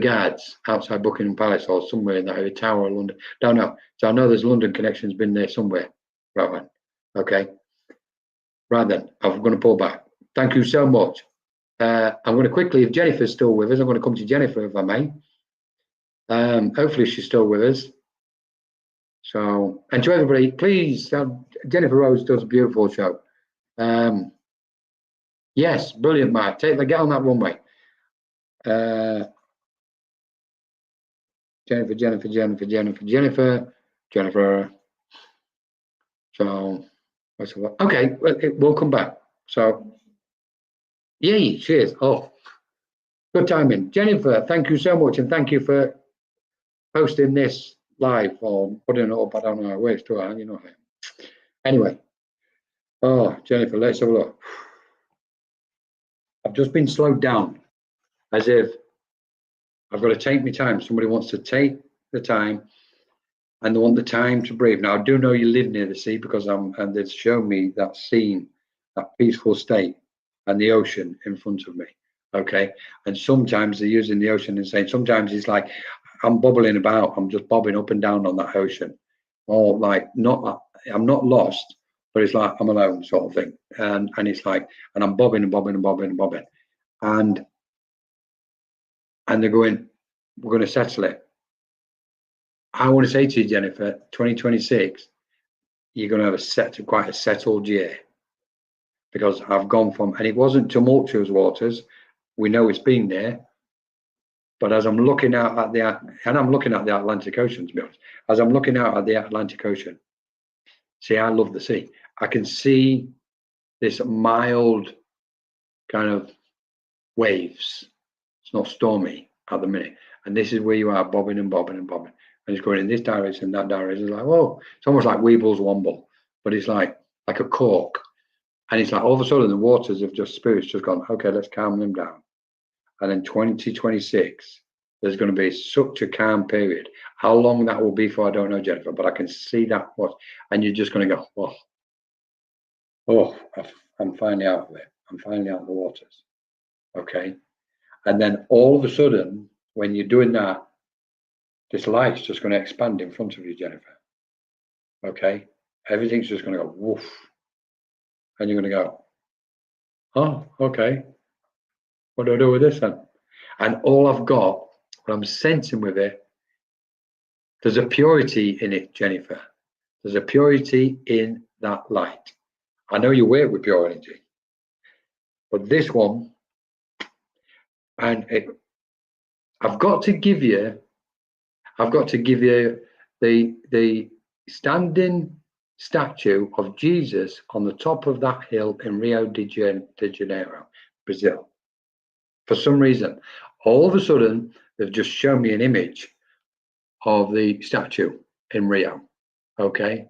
guards outside Buckingham Palace or somewhere in that Tower of London. Don't know. So I know there's London connections been there somewhere. Right then. Okay. Right then. I'm going to pull back. Thank you so much. I'm going to quickly, if Jennifer's still with us, I'm going to come to Jennifer if I may. Hopefully she's still with us. So, and to everybody, please, Jennifer Rose does a beautiful show. Yes, brilliant, Mark. Get on that runway. Jennifer. So, okay, we'll come back. So, yay, cheers. Oh, good timing. Jennifer, thank you so much, and thank you for posting this live or putting it up. I don't know where it's to, you know. Anyway, oh, Jennifer, let's have a look. I've just been slowed down, as if I've got to take my time. Somebody wants to take the time, and they want the time to breathe. Now, I do know you live near the sea because and they've shown me that scene, that peaceful state, and the ocean in front of me. Okay, and sometimes they're using the ocean and saying, sometimes it's like I'm bubbling about. I'm just bobbing up and down on that ocean, or like I'm not lost, but it's like I'm alone, sort of thing. And it's like, and I'm bobbing and bobbing and bobbing and bobbing, and they're going, we're going to settle it. I want to say to you, Jennifer, 2026, you're going to have quite a settled year, because I've gone from, and it wasn't tumultuous waters. We know it's been there. But as I'm looking out at I'm looking at the Atlantic Ocean, to be honest, as I'm looking out at the Atlantic Ocean, see, I love the sea. I can see this mild kind of waves. It's not stormy at the minute. And this is where you are, bobbing and bobbing and bobbing. And it's going in this direction, that direction. It's like, whoa, it's almost like Weebles Womble, but it's like a cork. And it's like all of a sudden the waters of spirits just gone, okay, let's calm them down. And in 2026, there's going to be such a calm period. How long that will be for, I don't know, Jennifer, but I can see that. And you're just going to go, I'm finally out of it. I'm finally out of the waters. Okay. And then all of a sudden, when you're doing that, this light's just going to expand in front of you, Jennifer. Okay. Everything's just going to go woof. And you're going to go, oh, okay. What do I do with this then? And all I've got, what I'm sensing with it, there's a purity in it, Jennifer. There's a purity in that light. I know you work with pure energy, but this one, and I've got to give you the standing statue of Jesus on the top of that hill in Rio de Janeiro, Brazil. For some reason, all of a sudden, they've just shown me an image of the statue in Rio. Okay.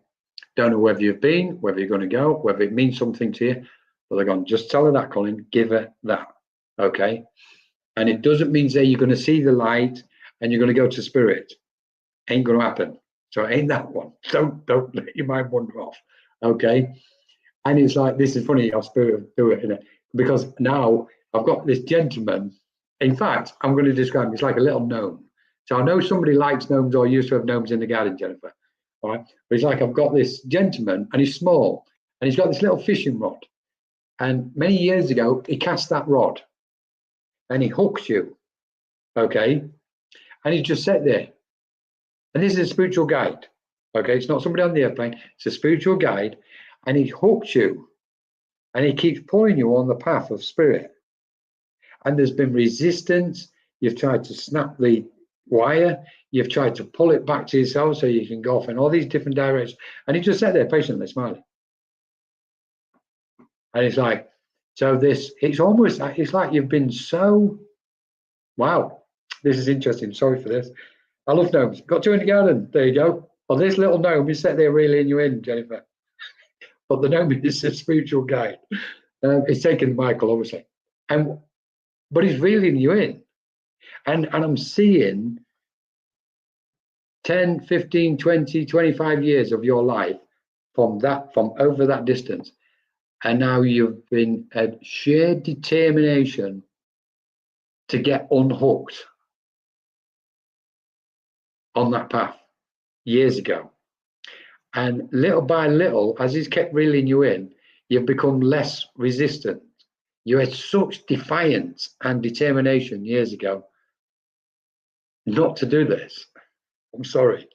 Don't know whether you've been, whether you're going to go, whether it means something to you, but they're going, just tell her that, Colin, give her that. Okay. And it doesn't mean say you're going to see the light and you're going to go to spirit. Ain't going to happen. So it ain't that one. Don't let your mind wander off. Okay. And it's like, this is funny how spirit do it, isn't it? Because now I've got this gentleman. In fact, I'm going to describe him. It's like a little gnome. So I know somebody likes gnomes or used to have gnomes in the garden, Jennifer. All right. But it's like I've got this gentleman and he's small and he's got this little fishing rod. And many years ago, he cast that rod and he hooks you. Okay. And he's just sat there. And this is a spiritual guide. Okay. It's not somebody on the airplane. It's a spiritual guide. And he hooks you. And he keeps pulling you on the path of spirit. And there's been resistance. You've tried to snap the wire. You've tried to pull it back to yourself so you can go off in all these different directions. And he just sat there patiently smiling. And it's like, so this, it's almost like, it's like you've been so, wow, this is interesting. Sorry for this. I love gnomes. Got two in the garden. There you go. Well, this little gnome is sat there reeling you in, Jennifer. But the gnome is a spiritual guide. It's taken Michael, obviously. But he's reeling you in. And I'm seeing 10, 15, 20, 25 years of your life from over that distance. And now you've been a sheer determination to get unhooked on that path years ago. And little by little, as he's kept reeling you in, you've become less resistant. You had such defiance and determination years ago not to do this. I'm sorry.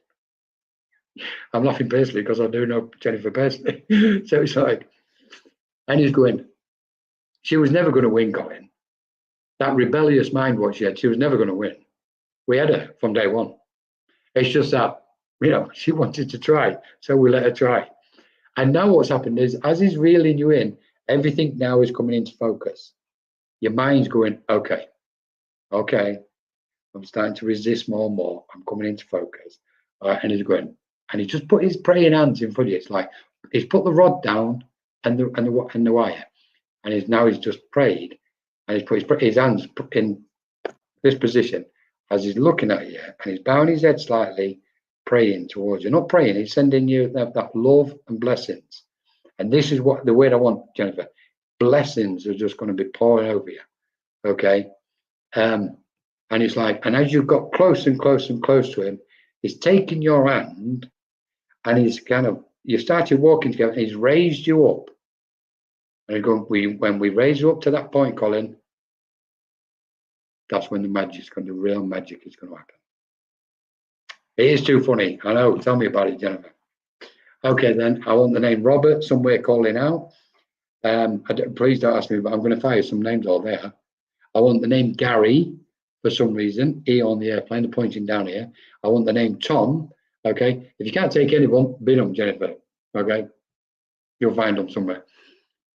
I'm laughing personally because I do know Jennifer personally. So it's like, and he's going, she was never going to win, Colin. That rebellious mind what she had, she was never going to win. We had her from day one. It's just that, she wanted to try, so we let her try. And now what's happened is, as he's reeling you in, everything now is coming into focus. Your mind's going, okay, I'm starting to resist more and more. I'm coming into focus. And he's going, and he just put his praying hands in front of you. It's like he's put the rod down and the wire, and he's just prayed, and he's put his hands in this position as he's looking at you, and he's bowing his head slightly, praying towards you. Not praying, he's sending you that love and blessings. And this is what the word I want, Jennifer. Blessings are just going to be pouring over you. Okay. And it's like, and as you got close and close and close to him, he's taken your hand and he's you started walking together and he's raised you up. And he's going, when we raise you up to that point, Colin, that's when the real magic is going to happen. It is too funny. I know. Tell me about it, Jennifer. Okay, then I want the name Robert somewhere calling out. Please don't ask me, but I'm going to fire some names all there. I want the name Gary for some reason. E on the airplane, they're pointing down here. I want the name Tom. Okay, if you can't take anyone, bin them, Jennifer. Okay, you'll find them somewhere.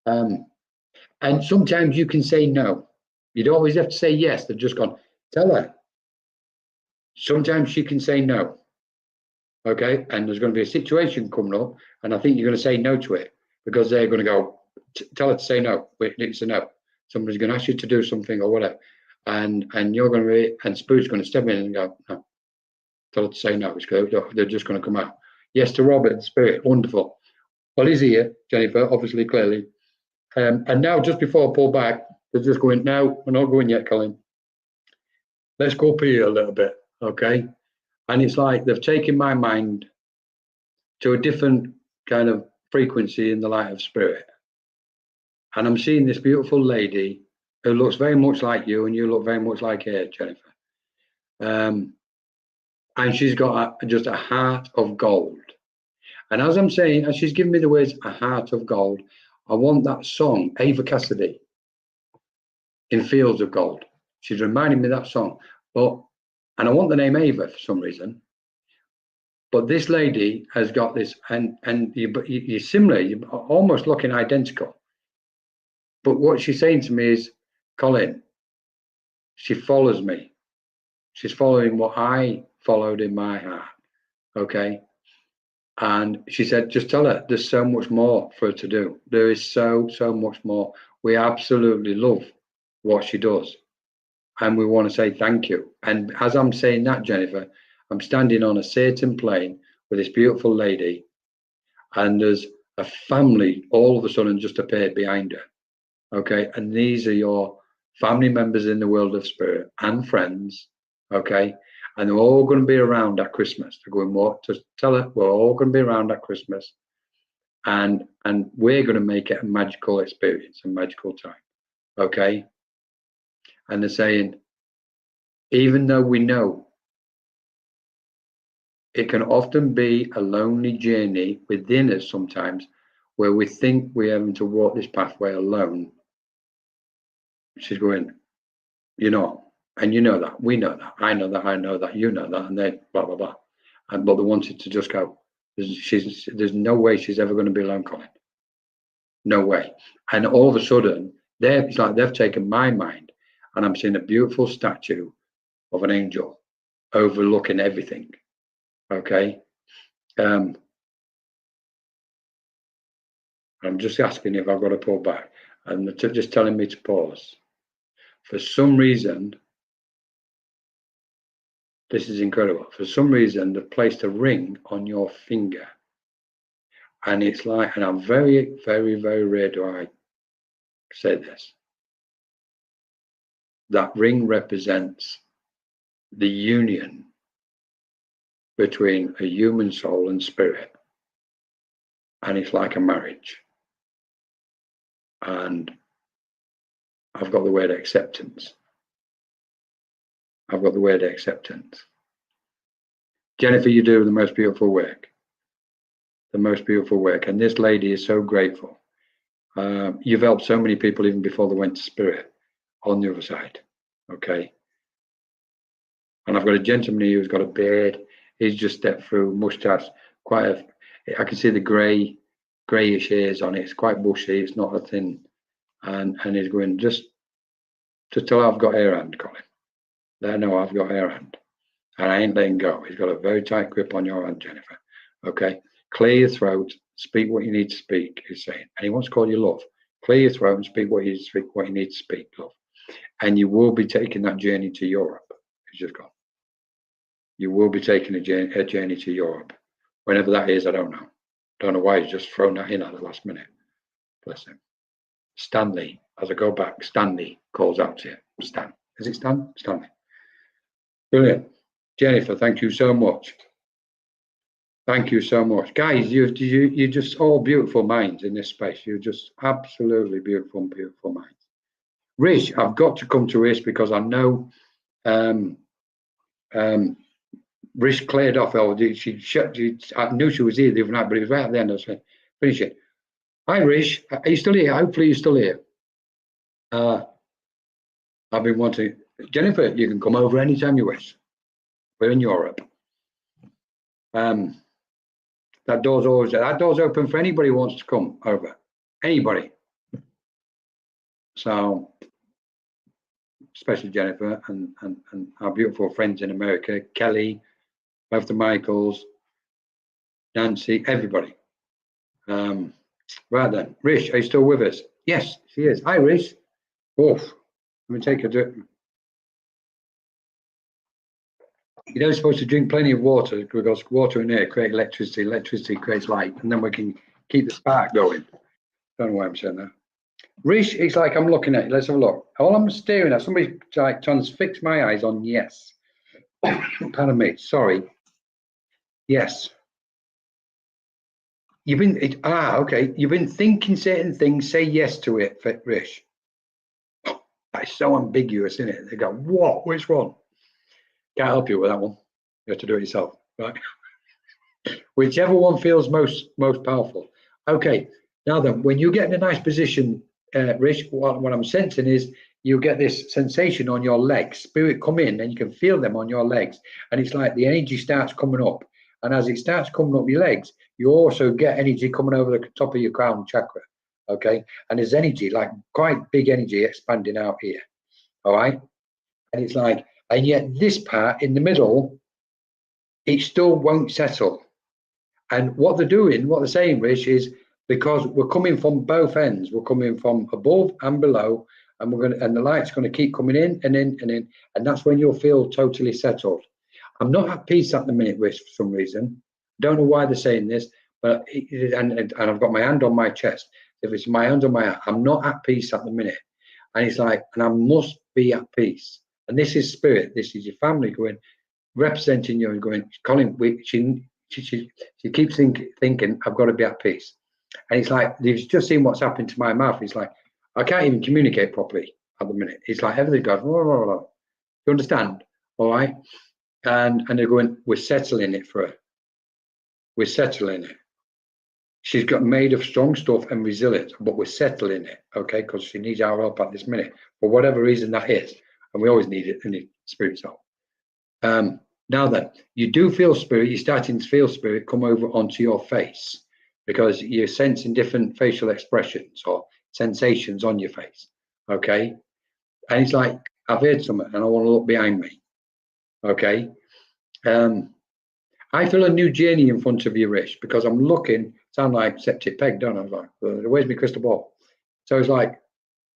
And sometimes you can say no. You don't always have to say yes. They've just gone. Tell her. Sometimes she can say no. Okay, and there's going to be a situation coming up, and I think you're going to say no to it because they're going to go. Tell her to say no. Wait, it's a no. Somebody's going to ask you to do something or whatever, and you're going to be, and Spirit's going to step in and go, no. Tell her to say no. They're just going to come out. Yes to Robert, Spirit, wonderful. Well, he's here, Jennifer, obviously, clearly. And now, just before I pull back, they're just going, no, we're not going yet, Colin. Let's go up here a little bit, okay? And it's like they've taken my mind to a different kind of frequency in the light of spirit. And I'm seeing this beautiful lady who looks very much like you, and you look very much like her, Jennifer. And she's got just a heart of gold. And as I'm saying, as she's giving me the words, a heart of gold, I want that song, Ava Cassidy, in Fields of Gold. She's reminding me of that song. But and I want the name Ava for some reason. But this lady has got this, and you're similar, you're almost looking identical. But what she's saying to me is, Colin, she follows me. She's following what I followed in my heart. Okay. And she said, just tell her there's so much more for her to do. There is so much more. We absolutely love what she does. And we want to say thank you. And as I'm saying that, Jennifer, I'm standing on a certain plane with this beautiful lady, and there's a family all of a sudden just appeared behind her. Okay. And these are your family members in the world of spirit and friends. Okay. And they're all going to be around at Christmas. They're going, what? Just tell her we're all going to be around at Christmas. And we're going to make it a magical experience, a magical time. Okay. And they're saying, even though we know it can often be a lonely journey within us sometimes, where we think we're having to walk this pathway alone. She's going, you know, and you know that, we know that, I know that, you know that, and then blah, blah, blah. And but they wanted to just go, there's no way she's ever going to be alone, Colin. No way. And all of a sudden, it's like they've taken my mind, and I'm seeing a beautiful statue of an angel overlooking everything. Okay. I'm just asking if I've got to pull back, and they're just telling me to pause. For some reason, this is incredible. For some reason, they've placed a ring on your finger. And it's like, and I'm very, very, very rare do I say this. That ring represents the union between a human soul and spirit. And it's like a marriage. And I've got the word acceptance. I've got the word acceptance. Jennifer, you do the most beautiful work. The most beautiful work. And this lady is so grateful. You've helped so many people even before they went to spirit on the other side. Okay. And I've got a gentleman here who's got a beard. He's just stepped through, mustache, I can see the greyish hairs on it. It's quite bushy. It's not a thin. And he's going, just tell her I've got hair hand, Colin. Let her know I've got hair hand. And I ain't letting go. He's got a very tight grip on your hand, Jennifer. Okay. Clear your throat. Speak what you need to speak, he's saying. And he wants to call you love. Clear your throat and speak what you need to speak, love. And you will be taking that journey to Europe. He's just gone. You will be taking a journey to Europe. Whenever that is, I don't know. Don't know why he's just thrown that in at the last minute. Bless him. Stanley, as I go back, Stanley calls out to you. Stan. Is it Stan? Stanley. Brilliant. Jennifer, thank you so much. Thank you so much. Guys, you're just all beautiful minds in this space. You're just absolutely beautiful, beautiful minds. Rish, I've got to come to Rish because I know Rish cleared off. I knew she was here the other night, but it was right at the end. I was saying, finish it. Hi, Rish. Are you still here? Hopefully you're still here. I've been wanting... Jennifer, you can come over anytime you wish. We're in Europe. That door's open for anybody who wants to come over. Anybody. So, especially Jennifer and our beautiful friends in America, Kelly, both the Michaels, Nancy, everybody. Right then, Rish, are you still with us? Yes, she is. Hi, Rish. Oof. Let me take a drink. You know, supposed to drink plenty of water because water and air create electricity. Electricity creates light, and then we can keep the spark going. Don't know why I'm saying that. Rish, it's like I'm looking at you. Let's have a look. All I'm staring at, somebody like transfix my eyes on yes. Pardon me. Sorry. Yes. You've been okay. You've been thinking certain things. Say yes to it, Rish. Oh, that's so ambiguous, isn't it? They go, what? Which one? Can't help you with that one. You have to do it yourself, right? Whichever one feels most powerful. Okay. Now then, when you get in a nice position, Rish, what I'm sensing is you get this sensation on your legs. Spirit come in and you can feel them on your legs. And it's like the energy starts coming up. And as it starts coming up your legs, you also get energy coming over the top of your crown chakra. Okay. And there's energy, like quite big energy expanding out here. All right. And it's like, and yet this part in the middle, it still won't settle. And what they're doing, what they're saying, Rich, is because we're coming from both ends. We're coming from above and below, and and the light's going to keep coming in and in and in, and that's when you'll feel totally settled. I'm not at peace at the minute, Rich, for some reason. Don't know why they're saying this, but and I've got my hand on my chest. If it's my hand on my heart, I'm not at peace at the minute, and it's like, and I must be at peace. And this is spirit. This is your family going, representing you and going, Colin. She keeps thinking I've got to be at peace, and it's like you've just seen what's happened to my mouth. It's like I can't even communicate properly at the minute. It's like everything goes. Blah, blah, blah. You understand? All right. And they're going, we're settling it for her. We're settling it. She's got made of strong stuff and resilient, but we're settling it, okay? Because she needs our help at this minute for whatever reason that is, and we always need it in the spirit's help. Now then, you do feel spirit. You're starting to feel spirit come over onto your face because you're sensing different facial expressions or sensations on your face, okay? And it's like, I've heard something and I want to look behind me, okay? I feel a new journey in front of you, Rich, because I'm looking, sound like septic peg, don't I? Like, where's my crystal ball? So it's like,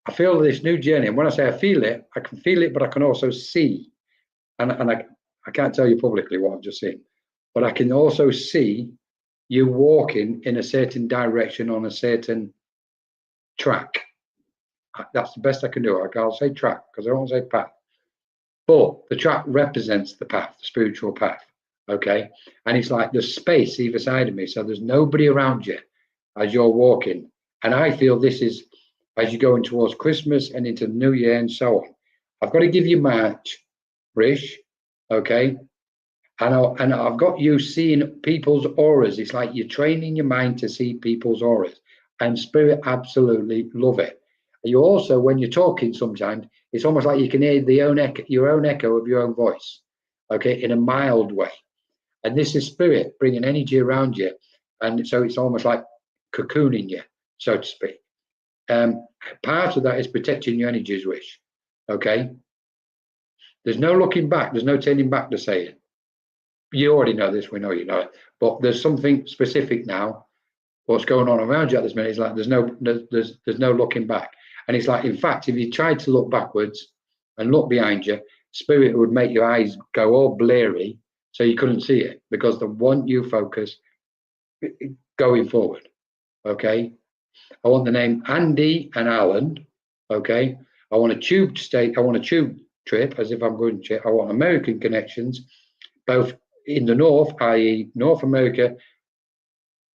I feel this new journey. And when I say I feel it, I can feel it, but I can also see. And I can't tell you publicly what I've just seen, but I can also see you walking in a certain direction on a certain track. That's the best I can do. I'll say track because I don't want to say path. But the track represents the path, the spiritual path. Okay. And it's like there's space either side of me. So there's nobody around you as you're walking. And I feel this is as you're going towards Christmas and into the New Year and so on. I've got to give you March, Rish. Okay. And I've got you seeing people's auras. It's like you're training your mind to see people's auras. And spirit absolutely love it. You also, when you're talking sometimes, it's almost like you can hear your own echo of your own voice, okay, in a mild way. And this is spirit bringing energy around you. And so it's almost like cocooning you, so to speak. Part of that is protecting your energies, Wish, okay? There's no looking back. There's no turning back to say it. You already know this. We know you know it. But there's something specific now. What's going on around you at this minute is like there's no looking back. And it's like, in fact, if you tried to look backwards and look behind you, spirit would make your eyes go all blurry so you couldn't see it because they want you focus going forward. Okay. I want the name Andy and Alan. Okay. I want a tube trip as if I'm going to. I want American connections, both in the north, i.e., North America,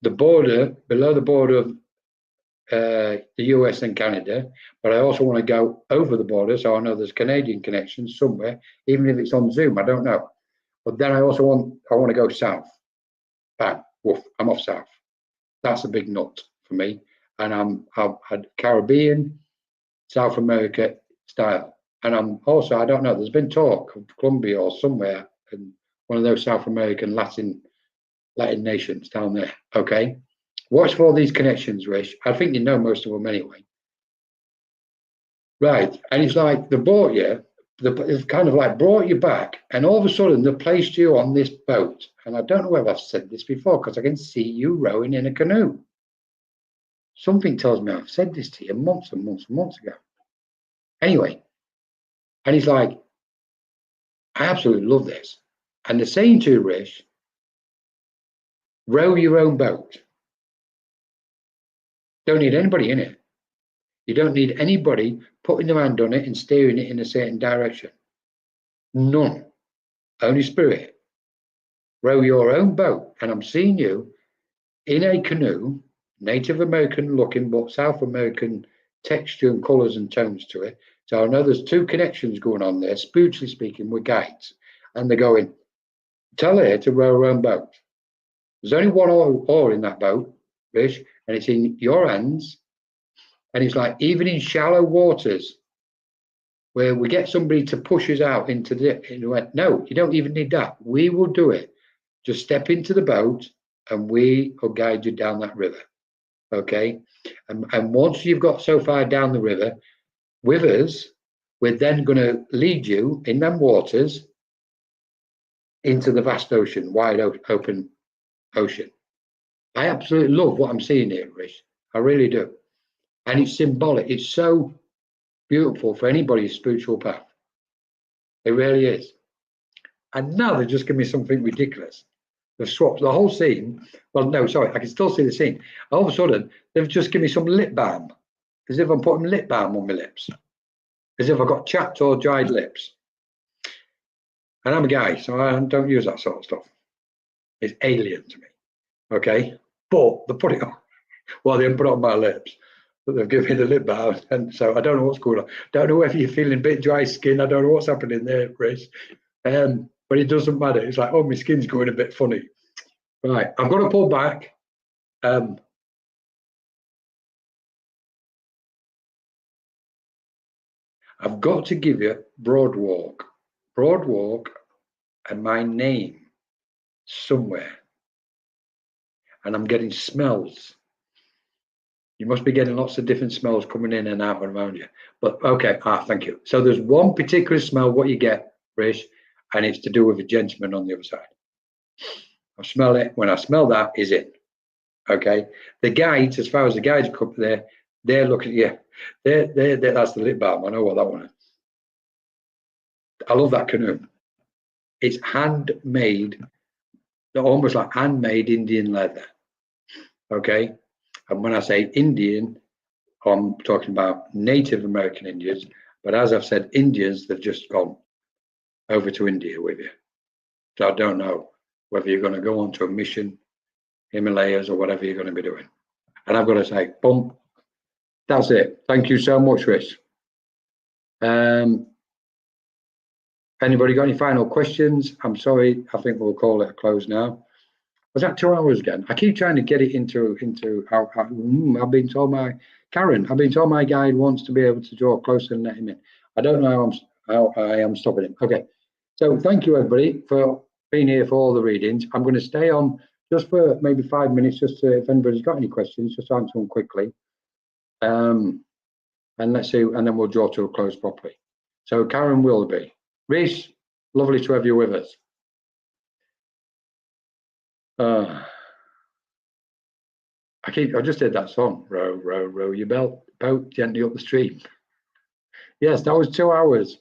the border, below the border of the US and Canada, but I also want to go over the border, so I know there's Canadian connections somewhere, even if it's on Zoom, I don't know. But then I also want to go south. Bang, woof, I'm off south. That's a big nut for me. And I've had Caribbean, South America style. And I'm also, I don't know, there's been talk of Colombia or somewhere in one of those South American Latin nations down there, okay? Watch for all these connections, Rish. I think you know most of them anyway. Right, and it's like they brought you, it's kind of like brought you back, and all of a sudden they placed you on this boat. And I don't know whether I've said this before because I can see you rowing in a canoe. Something tells me I've said this to you months and months and months ago. Anyway, and he's like, I absolutely love this. And they're saying to you, Rish, row your own boat. Don't need anybody in it. You don't need anybody putting their hand on it and steering it in a certain direction. None. Only spirit. Row your own boat. And I'm seeing you in a canoe, Native American looking, but South American texture and colours and tones to it. So I know there's two connections going on there, spiritually speaking, with guides. And they're going, tell her to row her own boat. There's only one oar in that boat, Rich, and it's in your hands. And it's like, even in shallow waters, where we get somebody to push us out into the, no, you don't even need that. We will do it. Just step into the boat and we will guide you down that river. Okay. And once you've got so far down the river with us, we're then going to lead you in them waters into the vast ocean, wide open ocean. I absolutely love what I'm seeing here, Rich. I really do. And it's symbolic. It's so beautiful for anybody's spiritual path. It really is. And now they just give me something ridiculous. They've swapped the whole scene. Well, no, sorry, I can still see the scene. All of a sudden, they've just given me some lip balm, as if I'm putting lip balm on my lips, as if I've got chapped or dried lips. And I'm a guy, so I don't use that sort of stuff. It's alien to me. Okay? But they put it on. Well, they haven't put it on my lips, but they've given me the lip balm. And so I don't know what's going on. Don't know whether you're feeling a bit dry skin. I don't know what's happening there, Chris. But it doesn't matter. It's like, oh, my skin's going a bit funny. Right, I've got to pull back. I've got to give you Broadwalk, and my name somewhere. And I'm getting smells. You must be getting lots of different smells coming in and out around you. But okay, thank you. So there's one particular smell, what you get, Rish, and it's to do with a gentleman on the other side. I smell it. When I smell that, is it. Okay. The guides, as far as the guides come there, they're looking at you. That's the lip balm. I know what that one is. I love that canoe. It's handmade, almost like handmade Indian leather. Okay. And when I say Indian, I'm talking about Native American Indians. But as I've said, Indians, they've just gone over to India with you. So I don't know whether you're going to go on to a mission, Himalayas, or whatever you're going to be doing. And I've got to say, boom, that's it. Thank you so much, Chris. Anybody got any final questions? I'm sorry, I think we'll call it a close now. Was that 2 hours again? I keep trying to get it into how I've been told I've been told my guide wants to be able to draw closer and let him in. I don't know how I am stopping him. Okay, so thank you everybody for being here for all the readings. I'm going to stay on just for maybe 5 minutes, just to, if anybody's got any questions, just answer them quickly. And let's see, and then we'll draw to a close properly. So Karen Willoughby, Reese, lovely to have you with us. I just did that song, row, row, row your boat gently up the stream. Yes, that was 2 hours.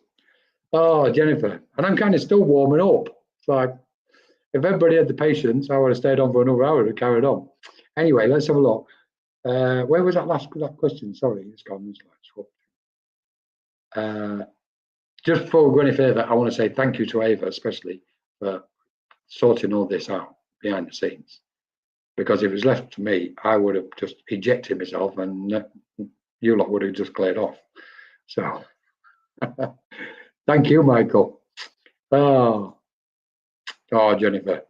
Oh, Jennifer, and I'm kind of still warming up. It's like, if everybody had the patience, I would have stayed on for another hour and carried on. Anyway, let's have a look. Where was that question? Sorry, it's gone. Just before we go any further, I want to say thank you to Ava, especially for sorting all this out behind the scenes. Because if it was left to me, I would have just ejected myself and you lot would have just cleared off. So, thank you, Michael. Oh, Jennifer.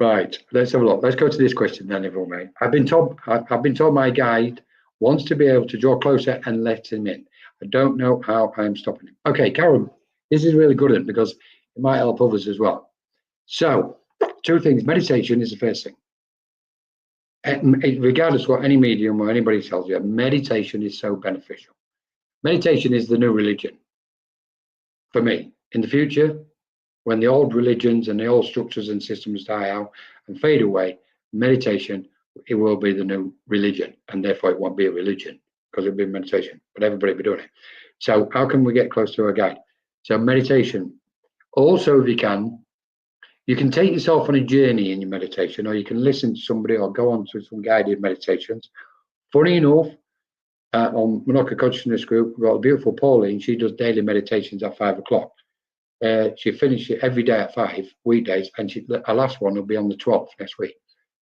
Right, let's have a look. Let's go to this question then, if you may. I've been told my guide wants to be able to draw closer and let him in. I don't know how I'm stopping him. Okay, Karen, this is really good because it might help others as well. So, 2 things. Meditation is the first thing. Regardless of what any medium or anybody tells you, meditation is so beneficial. Meditation is the new religion for me. In the future, when the old religions and the old structures and systems die out and fade away, meditation, it will be the new religion, and therefore it won't be a religion because it'll be meditation, but everybody will be doing it. So how can we get close to our guide? So meditation. Also, if you can take yourself on a journey in your meditation, or you can listen to somebody or go on to some guided meditations. Funny enough, on Monoka Consciousness Group, we've got a beautiful Pauline. She does daily meditations at 5 o'clock. She finishes it every day at 5 weekdays, and her last one will be on the 12th next week.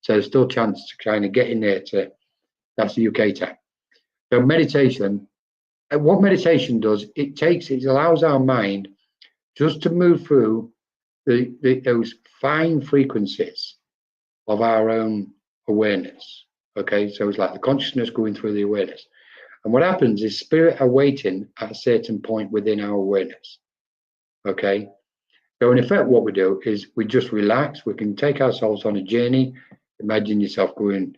So there's still a chance to kind of get in there that's the UK time. So meditation, what meditation does, it allows our mind just to move through those fine frequencies of our own awareness. Okay, so it's like the consciousness going through the awareness. And what happens is spirit are waiting at a certain point within our awareness. Okay. So in effect, what we do is we just relax. We can take ourselves on a journey. Imagine yourself going,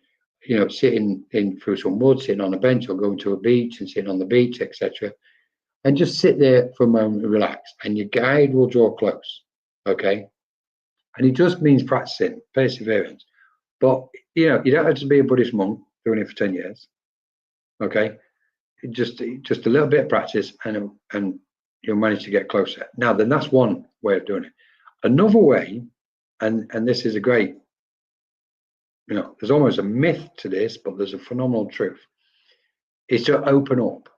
sitting in through some wood, sitting on a bench, or going to a beach and sitting on the beach, etc. And just sit there for a moment and relax. And your guide will draw close. Okay. And it just means practicing perseverance. But you don't have to be a Buddhist monk doing it for 10 years. Okay. Just a little bit of practice and you'll manage to get closer. Now, then that's one way of doing it. Another way, and this is a great, there's almost a myth to this, but there's a phenomenal truth, is to open up.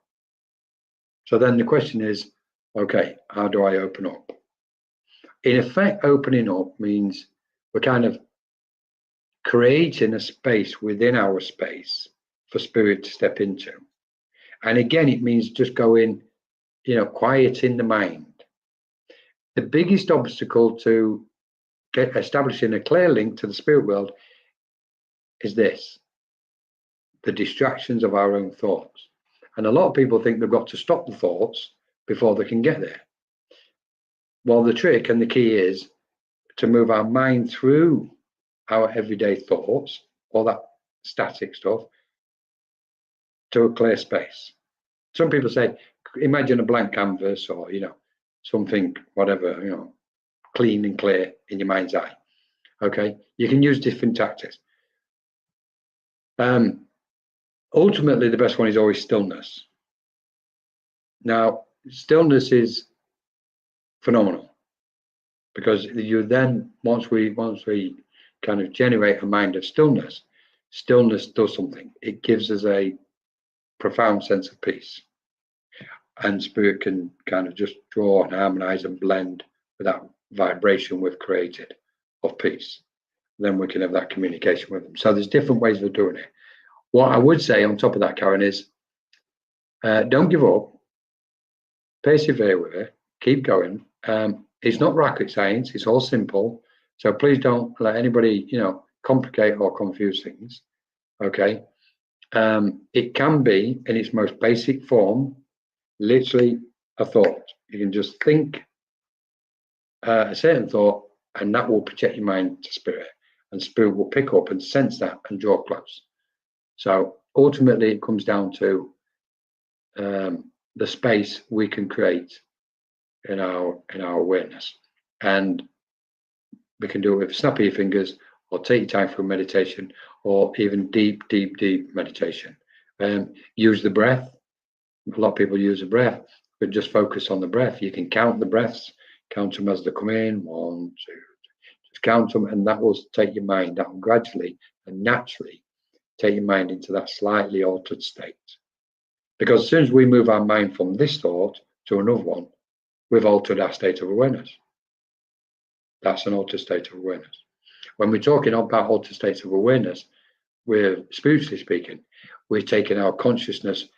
So then the question is, okay, how do I open up? In effect, opening up means we're kind of creating a space within our space for spirit to step into. And again, it means just going, quieting the mind. The biggest obstacle to establishing a clear link to the spirit world is this: the distractions of our own thoughts. And a lot of people think they've got to stop the thoughts before they can get there. Well, the trick and the key is to move our mind through our everyday thoughts, all that static stuff, to a clear space. Some people say, imagine a blank canvas, or something, whatever, clean and clear in your mind's eye. Okay, you can use different tactics. Ultimately, the best one is always stillness. Now, stillness is phenomenal, because you then, once we kind of generate a mind of stillness does something. It gives us a profound sense of peace, and spirit can kind of just draw and harmonize and blend with that vibration we've created of peace. Then we can have that communication with them. So there's different ways of doing it. What I would say on top of that, Karen, is don't give up, persevere with it, keep going. It's not rocket science, it's all simple. So please don't let anybody, complicate or confuse things. Okay. It can be, in its most basic form, literally a thought. You can just think a certain thought, and that will project your mind to spirit, and spirit will pick up and sense that and draw close. So ultimately, it comes down to the space we can create in our awareness, and we can do it with snap of your fingers, or take your time for meditation, or even deep meditation. Use the breath. A lot of people use the breath, but just focus on the breath. You can count the breaths, count them as they come in, 1, 2, just count them, and that will take your mind, that will gradually and naturally take your mind into that slightly altered state. Because as soon as we move our mind from this thought to another one, we've altered our state of awareness. That's an altered state of awareness. When we're talking about altered states of awareness, we're, spiritually speaking, we're taking our consciousness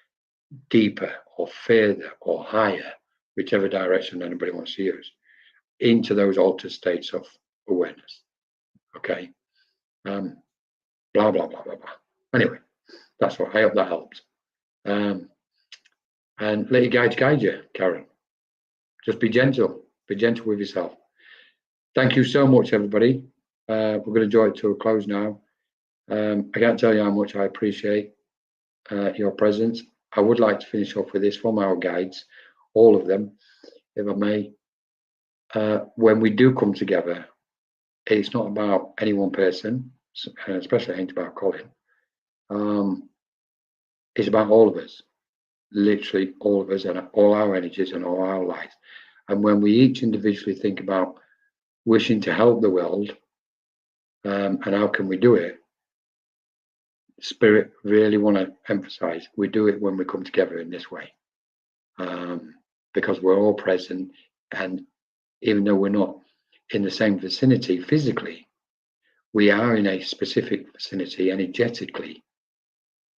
deeper or further or higher, whichever direction anybody wants to use, into those altered states of awareness. Okay. Blah, blah, blah, blah, blah. Anyway, that's what I hope that helps. And let your guides guide you, Karen. Just be gentle with yourself. Thank you so much, everybody. We're going to draw it to a close now. I can't tell you how much I appreciate your presence. I would like to finish off with this from our guides, all of them, if I may. When we do come together, it's not about any one person, especially it ain't about Colin. It's about all of us, literally all of us, and all our energies and all our lives. And when we each individually think about wishing to help the world, and how can we do it, Spirit really want to emphasize we do it when we come together in this way, because we're all present, and even though we're not in the same vicinity physically, we are in a specific vicinity energetically,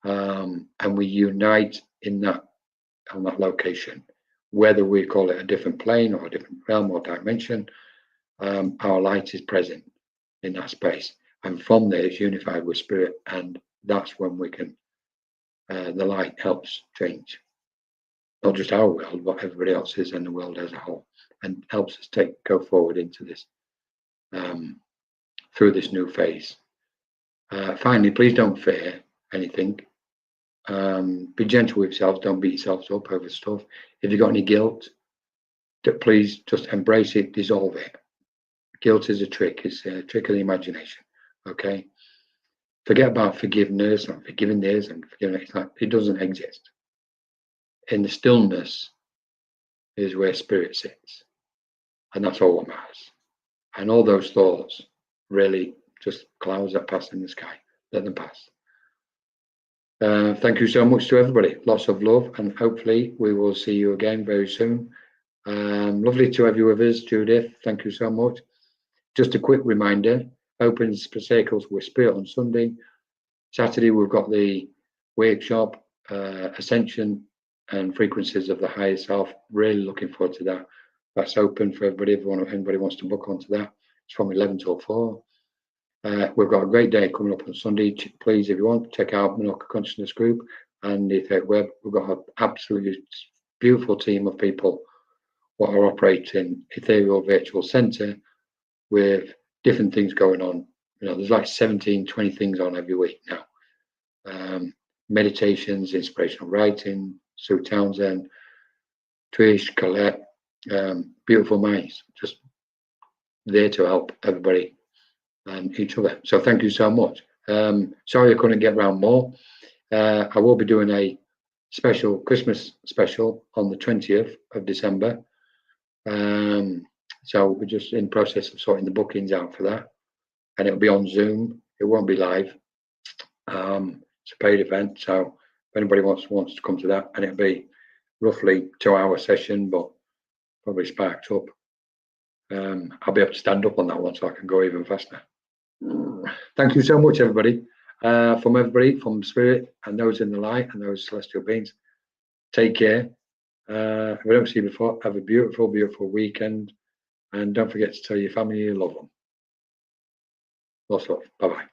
and we unite in that, on that location, whether we call it a different plane or a different realm or dimension. Our light is present in that space, and from there it's unified with spirit, and that's when we can the light helps change not just our world, but everybody else's and the world as a whole, and helps us go forward into this through this new phase. Finally, please don't fear anything. Be gentle with yourselves. Don't beat yourselves up over stuff. If you've got any guilt, please just embrace it, dissolve it. Guilt is a trick. It's a trick of the imagination. Okay. Forget about forgiveness and forgiving this and forgiving it. It doesn't exist. In the stillness is where spirit sits, and that's all that matters. And all those thoughts, really, just clouds that pass in the sky. Let them pass. Thank you so much to everybody. Lots of love, and hopefully we will see you again very soon. Lovely to have you with us, Judith. Thank you so much. Just a quick reminder, open circles with Spirit on Sunday. Saturday, we've got the workshop, Ascension and Frequencies of the Higher Self. Really looking forward to that. That's open for everybody. If anybody wants to book onto that, it's from 11 till 4. We've got a great day coming up on Sunday. Please, if you want, check out Minorca Consciousness Group and the Etheric Web. We've got an absolutely beautiful team of people what are operating Ethereal Virtual Center with different things going on. There's like 17, 20 things on every week now. Meditations, inspirational writing, Sue Townsend, Trish, Colette, beautiful minds, just there to help everybody and each other. So thank you so much. Sorry I couldn't get around more. I will be doing a special Christmas special on the 20th of December. So we're just in process of sorting the bookings out for that, and it'll be on Zoom. It won't be live. It's a paid event, so if anybody wants to come to that, and it'll be roughly 2-hour session, but probably sparked up. I'll be able to stand up on that one, so I can go even faster. Thank you so much, everybody. From everybody, from Spirit and those in the light and those celestial beings. Take care. If we don't see you before, have a beautiful, beautiful weekend. And don't forget to tell your family you love them. Lots of love. Bye-bye.